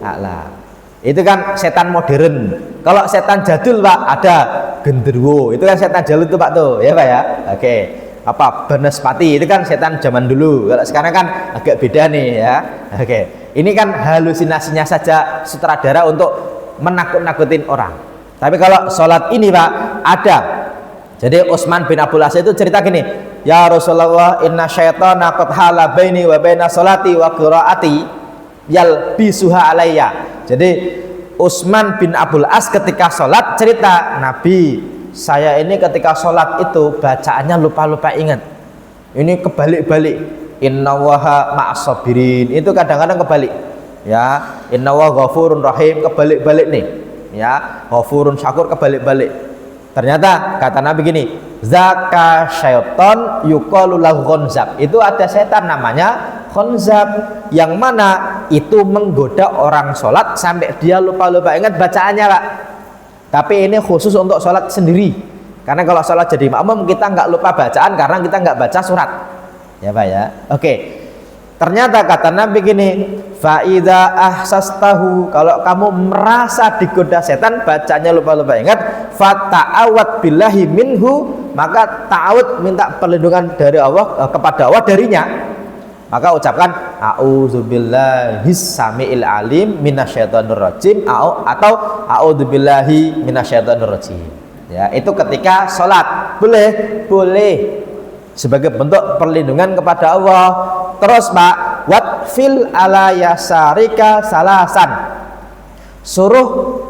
Speaker 1: a'lam. Itu kan setan modern. Kalau setan jadul Pak, ada genderuwo, itu kan setan jadul tuh Pak tuh ya Pak ya. Oke, apa Banaspati, itu kan setan zaman dulu. Kalau sekarang kan agak beda nih ya. Oke, ini kan halusinasinya saja sutradara untuk menakut-nakutin orang. Tapi kalau sholat ini Pak ada. Jadi Utsman bin Abdul Aziz itu cerita gini, ya Rasulullah, inna syaitana qad hala baini wa baina sholati wa qiraati yalbisuha alayya. Jadi Utsman bin Abdul As ketika sholat cerita, Nabi saya ini ketika sholat itu bacaannya lupa-lupa ingat. Ini kebalik-balik. Innallaha ma'as-sabirin, itu kadang-kadang kebalik. Ya, innallaha ghafurun rahim, kebalik-balik nih. Ya, ghafurun syakur, kebalik-balik. Ternyata kata Nabi gini, zaka syaiton yuqalu lahu khonzab. Itu ada setan namanya khonzab, yang mana itu menggoda orang sholat sampai dia lupa-lupa ingat bacaannya Pak. Tapi ini khusus untuk sholat sendiri, karena kalau sholat jadi makmum kita nggak lupa bacaan karena kita nggak baca surat ya Pak ya. Oke, ternyata kata Nabi gini, faida ahsastahu, kalau kamu merasa digoda setan bacanya lupa-lupa ingat, fata'awat billahi minhu maka ta'awud minta perlindungan dari Allah kepada Allah darinya. Maka ucapkan a'udzubillahis samiil alim minasyaitonir rajim atau a'udzubillahi minasyaitonir rajim. Ya, itu ketika sholat boleh sebagai bentuk perlindungan kepada Allah. Terus Pak, watfil ala yasarika salasan, suruh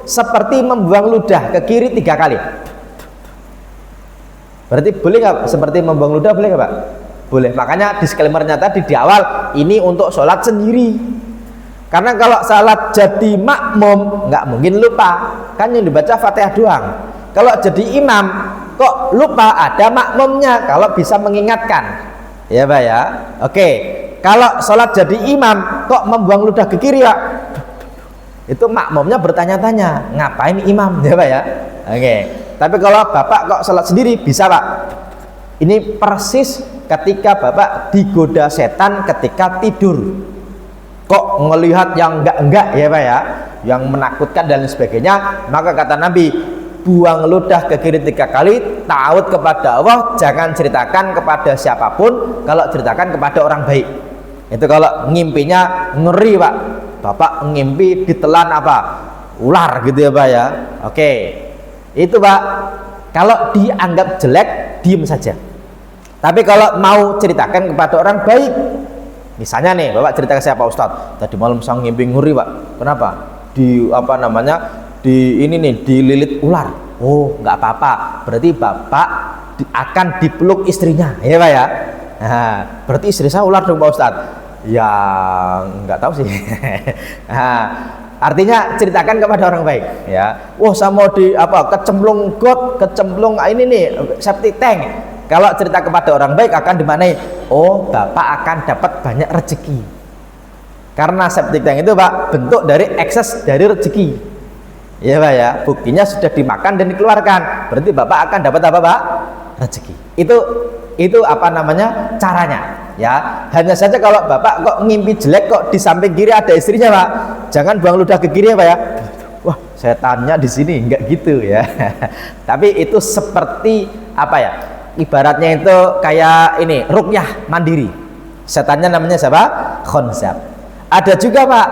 Speaker 1: seperti membuang ludah ke kiri 3 kali. Berarti boleh nggak seperti membuang ludah, boleh nggak Pak? Boleh. Makanya disclaimernya tadi di awal, ini untuk sholat sendiri. Karena kalau sholat jadi makmum nggak mungkin lupa, kan yang dibaca Fatihah doang. Kalau jadi imam kok lupa, ada makmumnya kalau bisa mengingatkan, ya Pak ya. Oke, kalau sholat jadi imam kok membuang ludah ke kiri ya, itu makmumnya bertanya-tanya ngapain imam, ya Pak ya. Oke, tapi kalau Bapak kok sholat sendiri bisa Pak. Ini persis ketika Bapak digoda setan ketika tidur, kok ngelihat yang enggak ya Pak ya, yang menakutkan dan sebagainya, maka kata Nabi, buang ludah ke kiri 3 kali, ta'awud kepada Allah, jangan ceritakan kepada siapapun, kalau ceritakan kepada orang baik. Itu kalau ngimpinya ngeri Pak, Bapak ngimpi ditelan apa? Ular gitu ya Pak ya. Oke, itu Pak, kalau dianggap jelek, diem saja. Tapi kalau mau ceritakan kepada orang baik, misalnya nih Bapak cerita ke siapa, Ustadz tadi malam sang ngimpi ngeri Pak, kenapa? Di apa namanya, di ini nih dililit ular. Oh nggak apa-apa, berarti Bapak akan dipeluk istrinya, ya Pak ya. Nah, berarti istri saya ular dong Pak Ustadz. Ya nggak tahu sih. Nah, artinya ceritakan kepada orang baik ya. Wah saya mau di apa, kecemplung got, kecemplung ini nih septic tank. Kalau cerita kepada orang baik akan dimanai? Oh, Bapak akan dapat banyak rezeki. Karena septic tank itu Pak bentuk dari ekses dari rezeki. Ya Pak ya, buktinya sudah dimakan dan dikeluarkan. Berarti Bapak akan dapat apa Pak? Rezeki. Itu apa namanya? Caranya. Ya, hanya saja kalau Bapak kok ngimpi jelek kok di samping kiri ada istrinya Pak, jangan buang ludah ke kiri ya Pak ya. Wah, setannya di sini, enggak gitu ya. Tapi itu seperti apa ya? Ibaratnya itu kayak ini ruqyah mandiri. Setannya namanya siapa? Khonzab. Ada juga Pak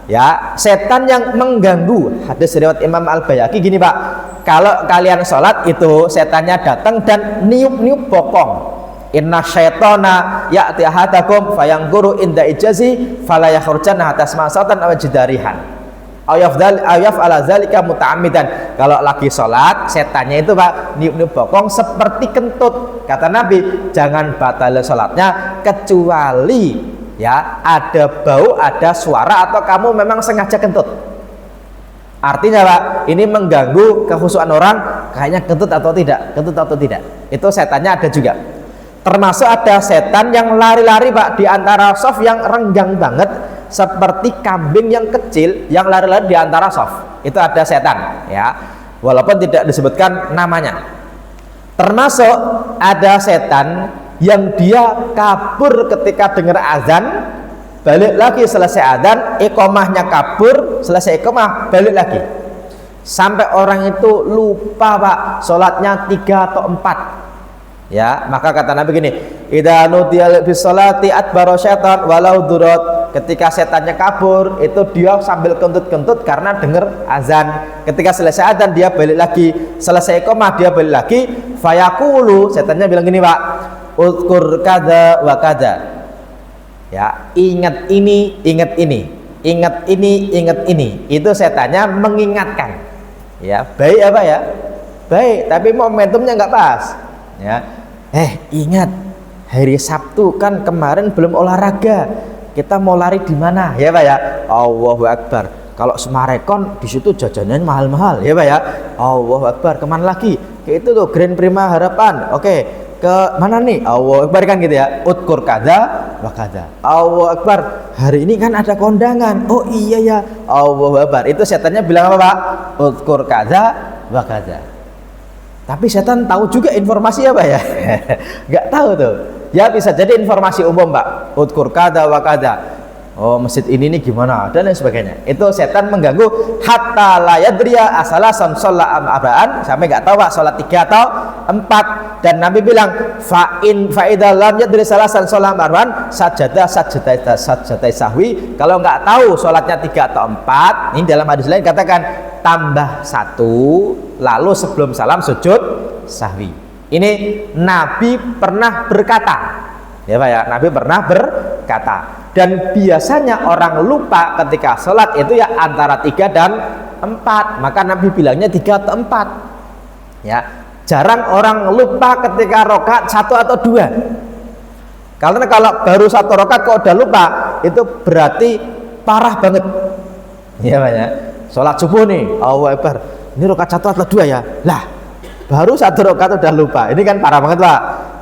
Speaker 1: ya, setan yang mengganggu. Hadis riwayat Imam Al-Baihaqi gini Pak, kalau kalian sholat itu setannya datang dan niup-niup bokong. Inna syaitana ya'ti ahadakum fayangguru inda ijazi fala yakhrujanna hatta smasatan aw jidarihan ayaf ala zalika muta'ammidan. Kalau lagi sholat, setannya itu Pak niup-niup bokong seperti kentut. Kata Nabi, jangan batal sholatnya kecuali ya ada bau, ada suara, atau kamu memang sengaja kentut. Artinya Pak, ini mengganggu kekhusyuan orang, kayaknya kentut atau tidak. Itu setannya ada juga. Termasuk ada setan yang lari-lari Pak di antara shaf yang renggang banget, seperti kambing yang kecil yang lari-lari di antara shaf. Itu ada setan ya, walaupun tidak disebutkan namanya. Termasuk ada setan yang dia kabur ketika dengar azan, balik lagi selesai azan, iqomahnya kabur, selesai iqomah balik lagi, sampai orang itu lupa Pak sholatnya 3 atau 4 ya. Maka kata Nabi gini, idza nudiya bis sholati adbara syaitan walau durat. Ketika setannya kabur itu dia sambil kentut-kentut karena dengar azan. Ketika selesai azan dia balik lagi, selesai iqamah dia balik lagi, fayaqulu, setannya bilang gini Pak, uzkur kadza wa kadza ya, ingat ini, ingat ini, ingat ini, ingat ini. Itu setannya mengingatkan ya. Baik apa ya, baik, tapi momentumnya nggak pas ya. Ingat hari Sabtu kan kemarin belum olahraga, kita mau lari di mana ya Pak ya. Allahu Akbar. Kalau Semarekon di situ jajanannya mahal-mahal ya Pak ya. Allahu Akbar. Kemana lagi? Ke itu tuh Grand Prima Harapan. Oke, ke mana nih? Allahu Akbar kan gitu ya. Utkur kada wa kada. Allahu Akbar. Hari ini kan ada kondangan. Oh iya ya. Allahu Akbar. Itu setannya bilang apa Pak? Utkur kada wa kada. Tapi setan tahu juga informasi apa ya? Nggak tahu tuh. Ya bisa jadi informasi umum Pak. Utkur kada wa kada. Oh, masjid ini nih gimana dan lain sebagainya. Itu setan mengganggu hatta la yadriya asalasan sholat abraan, sampai nggak tahu Pak sholat 3 atau 4. Dan Nabi bilang fa idza lam yadri salasan sholat abraan sajadah sahwi. Kalau nggak tahu sholatnya 3 atau 4, ini dalam hadis lain katakan tambah 1 lalu sebelum salam sujud sahwi. Ini Nabi pernah berkata, ya Pak ya, Nabi pernah berkata. Dan biasanya orang lupa ketika sholat itu ya antara 3 dan 4. Maka Nabi bilangnya 3 atau 4. Ya, jarang orang lupa ketika rokaat 1 atau 2. Karena kalau baru 1 rokaat kok udah lupa, itu berarti parah banget. Ya Pak ya. Sholat subuh nih, Allahu Akbar. Ini rokaat 1 atau 2 ya? Lah, baru 1 rokaat udah lupa. Ini kan parah banget Pak.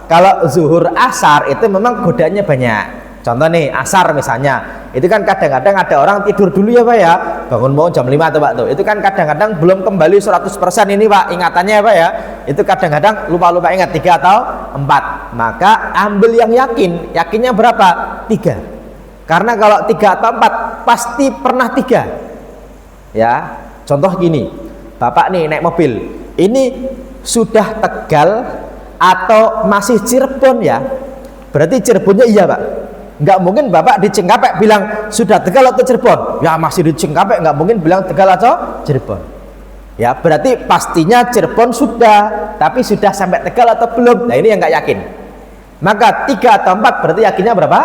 Speaker 1: Kalau zuhur asar itu memang godaannya banyak. Contoh nih asar misalnya, itu kan kadang-kadang ada orang tidur dulu ya Pak ya, bangun mau jam 5 tuh Pak tuh, itu kan kadang-kadang belum kembali 100% ini Pak ingatannya ya Pak ya, itu kadang-kadang lupa ingat 3 atau 4. Maka ambil yang yakinnya berapa? 3. Karena kalau 3 atau 4 pasti pernah 3 ya. Contoh gini, Bapak nih naik mobil, ini sudah Tegal atau masih Cirebon ya, berarti Cirebonnya iya Pak. Nggak mungkin Bapak di Cengkapek bilang sudah Tegal atau Cirebon, ya masih di Cengkapek, nggak mungkin bilang Tegal atau Cirebon ya, berarti pastinya Cirebon sudah, tapi sudah sampai Tegal atau belum. Nah ini yang nggak yakin. Maka 3 atau 4 berarti yakinnya berapa?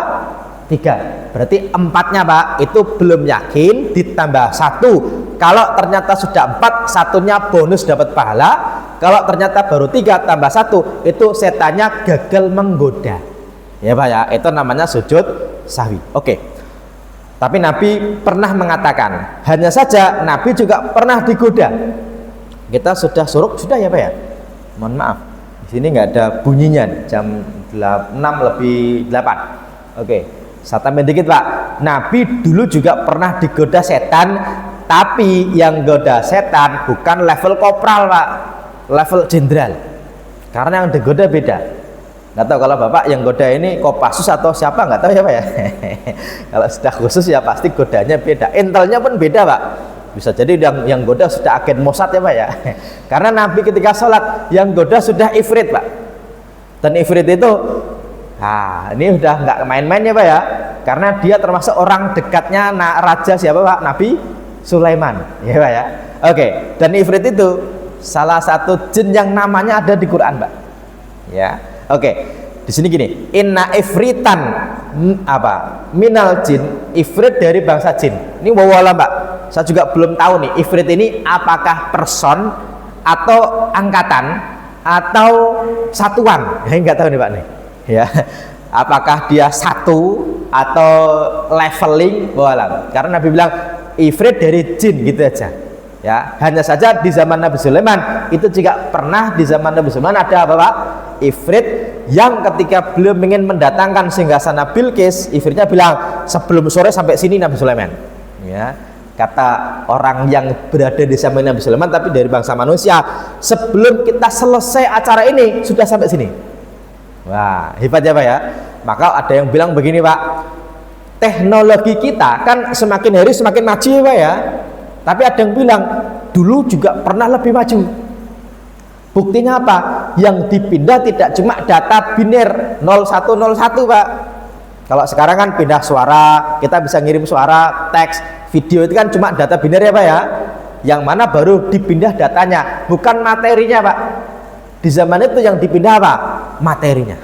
Speaker 1: 3. Berarti 4-nya Pak itu belum yakin, ditambah 1. Kalau ternyata sudah 4, 1-nya bonus dapat pahala. Kalau ternyata baru 3 tambah 1, itu setannya gagal menggoda. Ya Pak ya, itu namanya sujud sahwi. Oke. Tapi Nabi pernah mengatakan, hanya saja Nabi juga pernah digoda. Kita sudah suruh sudah ya Pak ya. Mohon maaf. Di sini nggak ada bunyinya, jam 6:08. Oke. Saya tambahin dikit Pak. Nabi dulu juga pernah digoda setan, tapi yang goda setan bukan level kopral Pak, level jenderal. Karena yang digoda beda. Nggak tahu kalau Bapak yang goda ini Kopassus atau siapa, nggak tahu ya Pak ya. Kalau sudah khusus ya pasti godanya beda, intelnya pun beda Pak. Bisa jadi yang goda sudah agen Mossad ya Pak ya. Karena Nabi ketika sholat yang goda sudah ifrit Pak. Dan ifrit itu ini udah nggak main-main ya Pak ya. Karena dia termasuk orang dekatnya raja siapa Pak? Nabi Sulaiman ya Pak ya. Oke. Dan ifrit itu salah satu jin yang namanya ada di Quran Pak ya. Oke, di sini gini, inna ifritan minal jin, ifrit dari bangsa jin. Ini wawalam Pak, saya juga belum tahu nih ifrit ini apakah person atau angkatan atau satuan. Ya nggak tahu nih Pak nih. Ya, apakah dia satu atau leveling wawalam. Karena Nabi bilang ifrit dari jin gitu aja. Ya, hanya saja di zaman Nabi Sulaiman itu juga pernah di zaman Nabi Sulaiman ada apa Pak? Ifrit yang ketika beliau ingin mendatangkan singgasana Bilqis, ifritnya bilang sebelum sore sampai sini Nabi Sulaiman. Ya, kata orang yang berada di zaman Nabi Sulaiman tapi dari bangsa manusia, sebelum kita selesai acara ini sudah sampai sini. Wah, hebat ya Pak ya. Maka ada yang bilang begini Pak, teknologi kita kan semakin hari semakin maju ya Pak ya. Tapi ada yang bilang dulu juga pernah lebih maju. Buktinya apa? Yang dipindah tidak cuma data biner 0101 Pak. Kalau sekarang kan pindah suara, kita bisa ngirim suara, teks, video itu kan cuma data biner ya Pak ya. Yang mana baru dipindah datanya, bukan materinya Pak. Di zaman itu yang dipindah apa? Materinya.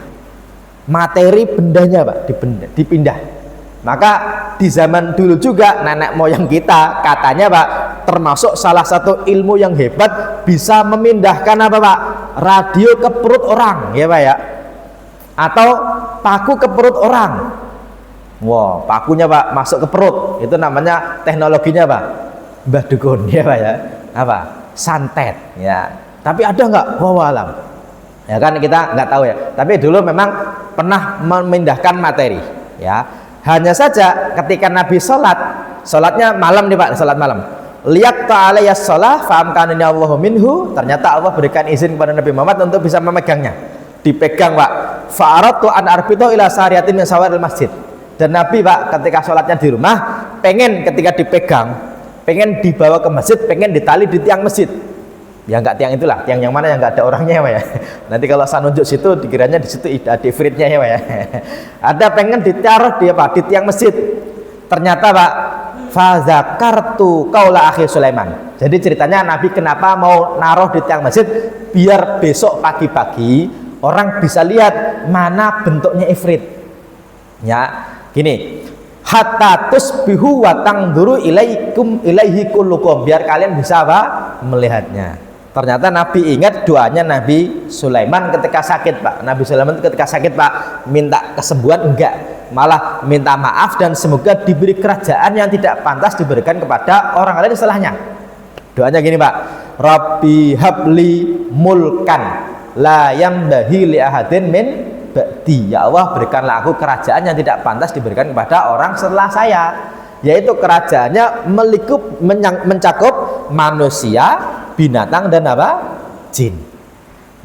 Speaker 1: Materi bendanya Pak, dipindah. Maka di zaman dulu juga nenek moyang kita katanya Pak termasuk salah satu ilmu yang hebat, bisa memindahkan apa Pak? Radio ke perut orang ya Pak ya, atau paku ke perut orang. Wow, pakunya Pak masuk ke perut, itu namanya teknologinya Pak Mbah Dukun ya Pak ya, apa? Santet ya. Tapi ada nggak? Wow, alam ya kan kita nggak tahu ya. Tapi dulu memang pernah memindahkan materi ya. Hanya saja ketika Nabi sholatnya malam nih Pak, sholat malam. Lihat ta'alaya sholah fa'amkanani Allahu minhu. Ternyata Allah berikan izin kepada Nabi Muhammad untuk bisa memegangnya. Dipegang Pak. Fa'aratu an arbito ila sariyatin min sawaril masjid. Dan Nabi Pak ketika sholatnya di rumah pengen ketika dipegang, pengen dibawa ke masjid, pengen ditali di tiang masjid. Ya enggak tiang itulah, tiang yang mana yang enggak ada orangnya ya Pak ya. Nanti kalau saya nunjuk situ dikiranya di situ ada ifritnya ya Pak ya. Ada pengen ditaruh di apa? Di tiang masjid. Ternyata Pak, fazakartu qaula akhi Sulaiman. Jadi ceritanya Nabi kenapa mau naruh di tiang masjid biar besok pagi-pagi orang bisa lihat mana bentuknya ifrit. Ya, gini. Hatta tusbihu wa tangduru ilaihi kullukum, biar kalian bisa apa? Melihatnya. Ternyata Nabi ingat doanya Nabi Sulaiman ketika sakit Pak. Nabi Sulaiman ketika sakit Pak minta kesembuhan enggak, malah minta maaf dan semoga diberi kerajaan yang tidak pantas diberikan kepada orang lain setelahnya. Doanya gini Pak, Rabbi habli mulkan la yamdahi li ahadin min ba'di. Ya Allah, berikanlah aku kerajaan yang tidak pantas diberikan kepada orang setelah saya, yaitu kerajaannya mencakup manusia, binatang dan apa? Jin.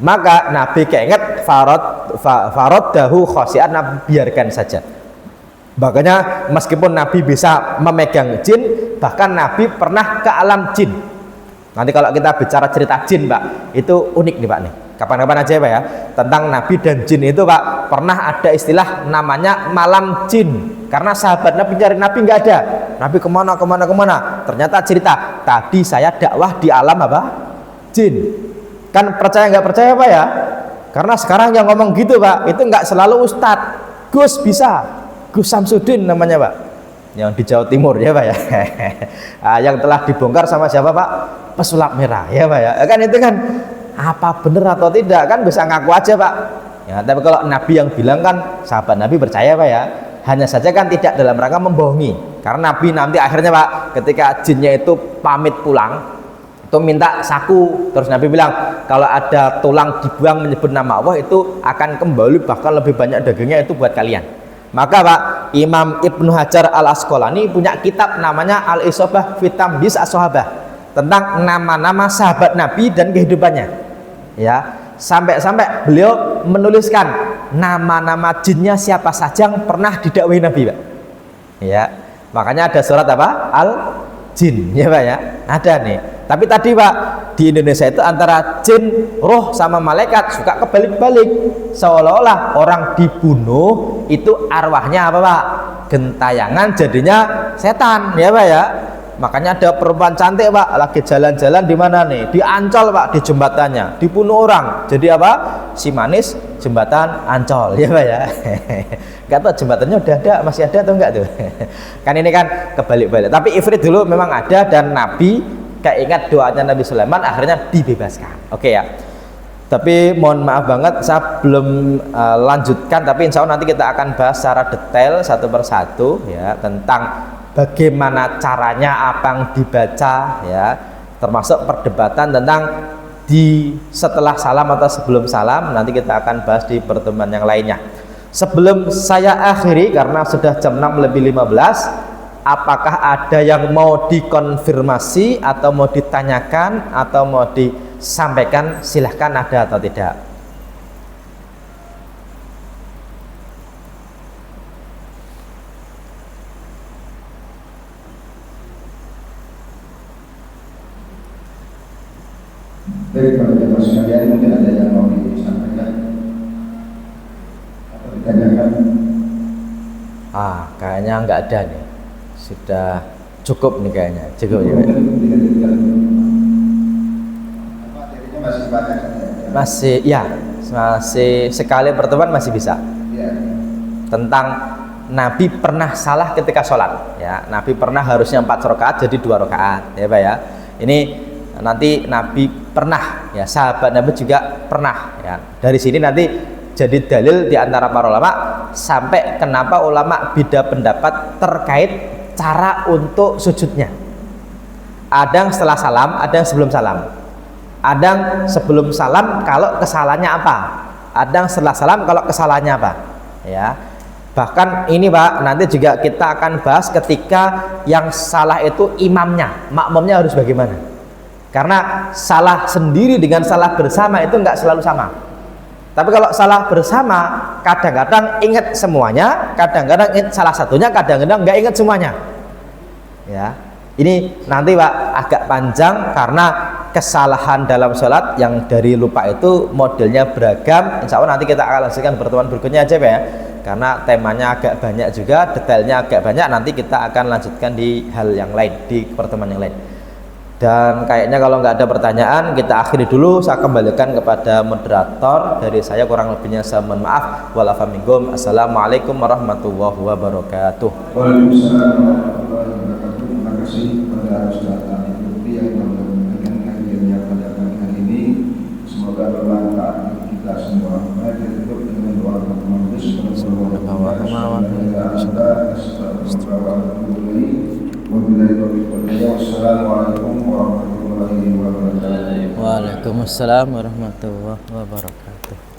Speaker 1: Maka Nabi keinget farod dahu khosian, Nabi biarkan saja. Makanya meskipun Nabi bisa memegang jin, bahkan Nabi pernah ke alam jin. Nanti kalau kita bicara cerita jin Pak, itu unik nih Pak nih. Kapan-kapan aja Pak ya, tentang Nabi dan jin itu Pak, pernah ada istilah namanya malam jin. Karena sahabat Nabi cari Nabi nggak ada. Nabi kemana. Ternyata cerita, tadi saya dakwah di alam apa? Jin. Kan percaya nggak percaya Pak ya? Karena sekarang yang ngomong gitu Pak, itu nggak selalu ustadz. Gus bisa, Gus Samsudin namanya Pak, yang di Jawa Timur ya Pak ya. Yang telah dibongkar sama siapa Pak? Pesulap merah ya Pak ya. Kan itu kan apa benar atau tidak kan bisa ngaku aja Pak ya. Tapi kalau Nabi yang bilang kan sahabat Nabi percaya Pak ya. Hanya saja kan tidak dalam rangka membohongi, karena Nabi nanti akhirnya Pak ketika jinnya itu pamit pulang itu minta saku, terus Nabi bilang kalau ada tulang dibuang menyebut nama Allah itu akan kembali bahkan lebih banyak dagingnya itu buat kalian. Maka Pak Imam Ibnu Hajar Al Asqalani punya kitab namanya Al Isobah fi Tamyiz As-Sahabah, tentang nama-nama sahabat Nabi dan kehidupannya ya, sampai beliau menuliskan nama-nama jinnya siapa saja yang pernah didakwahi Nabi Pak ya. Makanya ada surat apa? Al Jin ya Pak ya, ada nih. Tapi tadi Pak di Indonesia itu antara jin, roh sama malaikat suka kebalik-balik, seolah-olah orang dibunuh itu arwahnya apa Pak? Gentayangan, jadinya setan ya Pak ya. Makanya ada perempuan cantik Pak lagi jalan-jalan di mana nih? Di Ancol Pak, di jembatannya dibunuh orang. Jadi apa? Si manis jembatan Ancol ya Pak ya. Enggak tahu jembatannya udah ada, masih ada atau enggak tuh. Kan ini kan kebalik-balik. Tapi ifrit dulu memang ada dan Nabi keingat doanya Nabi Sulaiman akhirnya dibebaskan. Oke ya. Tapi mohon maaf banget saya belum lanjutkan, tapi insya Allah nanti kita akan bahas secara detail satu persatu ya tentang bagaimana caranya apa yang dibaca ya, termasuk perdebatan tentang di setelah salam atau sebelum salam. Nanti kita akan bahas di pertemuan yang lainnya. Sebelum saya akhiri karena sudah jam 6:15, apakah ada yang mau dikonfirmasi atau mau ditanyakan atau mau disampaikan? Silahkan, ada atau tidak?
Speaker 2: Baik, kalau jemaah sekalian mungkin ada yang mau disampaikan atau ditanyakan?
Speaker 1: Kayaknya nggak ada nih, sudah cukup nih kayaknya, cukup ya.
Speaker 2: Materinya masih banyak ya?
Speaker 1: Masih sekali pertemuan masih bisa.
Speaker 2: Ya.
Speaker 1: Tentang Nabi pernah salah ketika sholat ya, Nabi pernah harusnya 4 rakaat jadi 2 rakaat ya Pak ya. Ini nanti Nabi pernah ya, sahabat Nabi juga pernah ya. Dari sini nanti jadi dalil di antara para ulama sampai kenapa ulama beda pendapat terkait cara untuk sujudnya. Ada yang setelah salam, ada yang sebelum salam. Ada yang sebelum salam kalau kesalahannya apa, ada yang setelah salam kalau kesalahannya apa ya. Bahkan ini Pak nanti juga kita akan bahas ketika yang salah itu imamnya, makmumnya harus bagaimana. Karena salah sendiri dengan salah bersama itu enggak selalu sama Tapi kalau salah bersama, kadang-kadang ingat semuanya, kadang-kadang ingat salah satunya, kadang-kadang nggak ingat semuanya. Ya, ini nanti Pak agak panjang karena kesalahan dalam sholat yang dari lupa itu modelnya beragam. Insya Allah nanti kita akan lanjutkan pertemuan berikutnya aja Pak ya. Karena temanya agak banyak juga, detailnya agak banyak. Nanti kita akan lanjutkan di hal yang lain, di pertemuan yang lain. Dan kayaknya kalau nggak ada pertanyaan, kita akhiri dulu. Saya kembalikan kepada moderator. Dari saya kurang lebihnya saya mohon maaf. Walafaminkum. Assalamualaikum warahmatullahi wabarakatuh.
Speaker 2: Waalaikumsalam warahmatullahi wabarakatuh. Terima kasih kepada Ustaz Ali Lutfi yang telah memberikan kajiannya pada pagi hari ini. Semoga bermanfaat bagi kita semua. Mari kita tutup dengan doa pertemuan besok. Wassalamualaikum warahmatullahi wabarakatuh.
Speaker 1: Waalaikumsalam warahmatullahi wabarakatuh.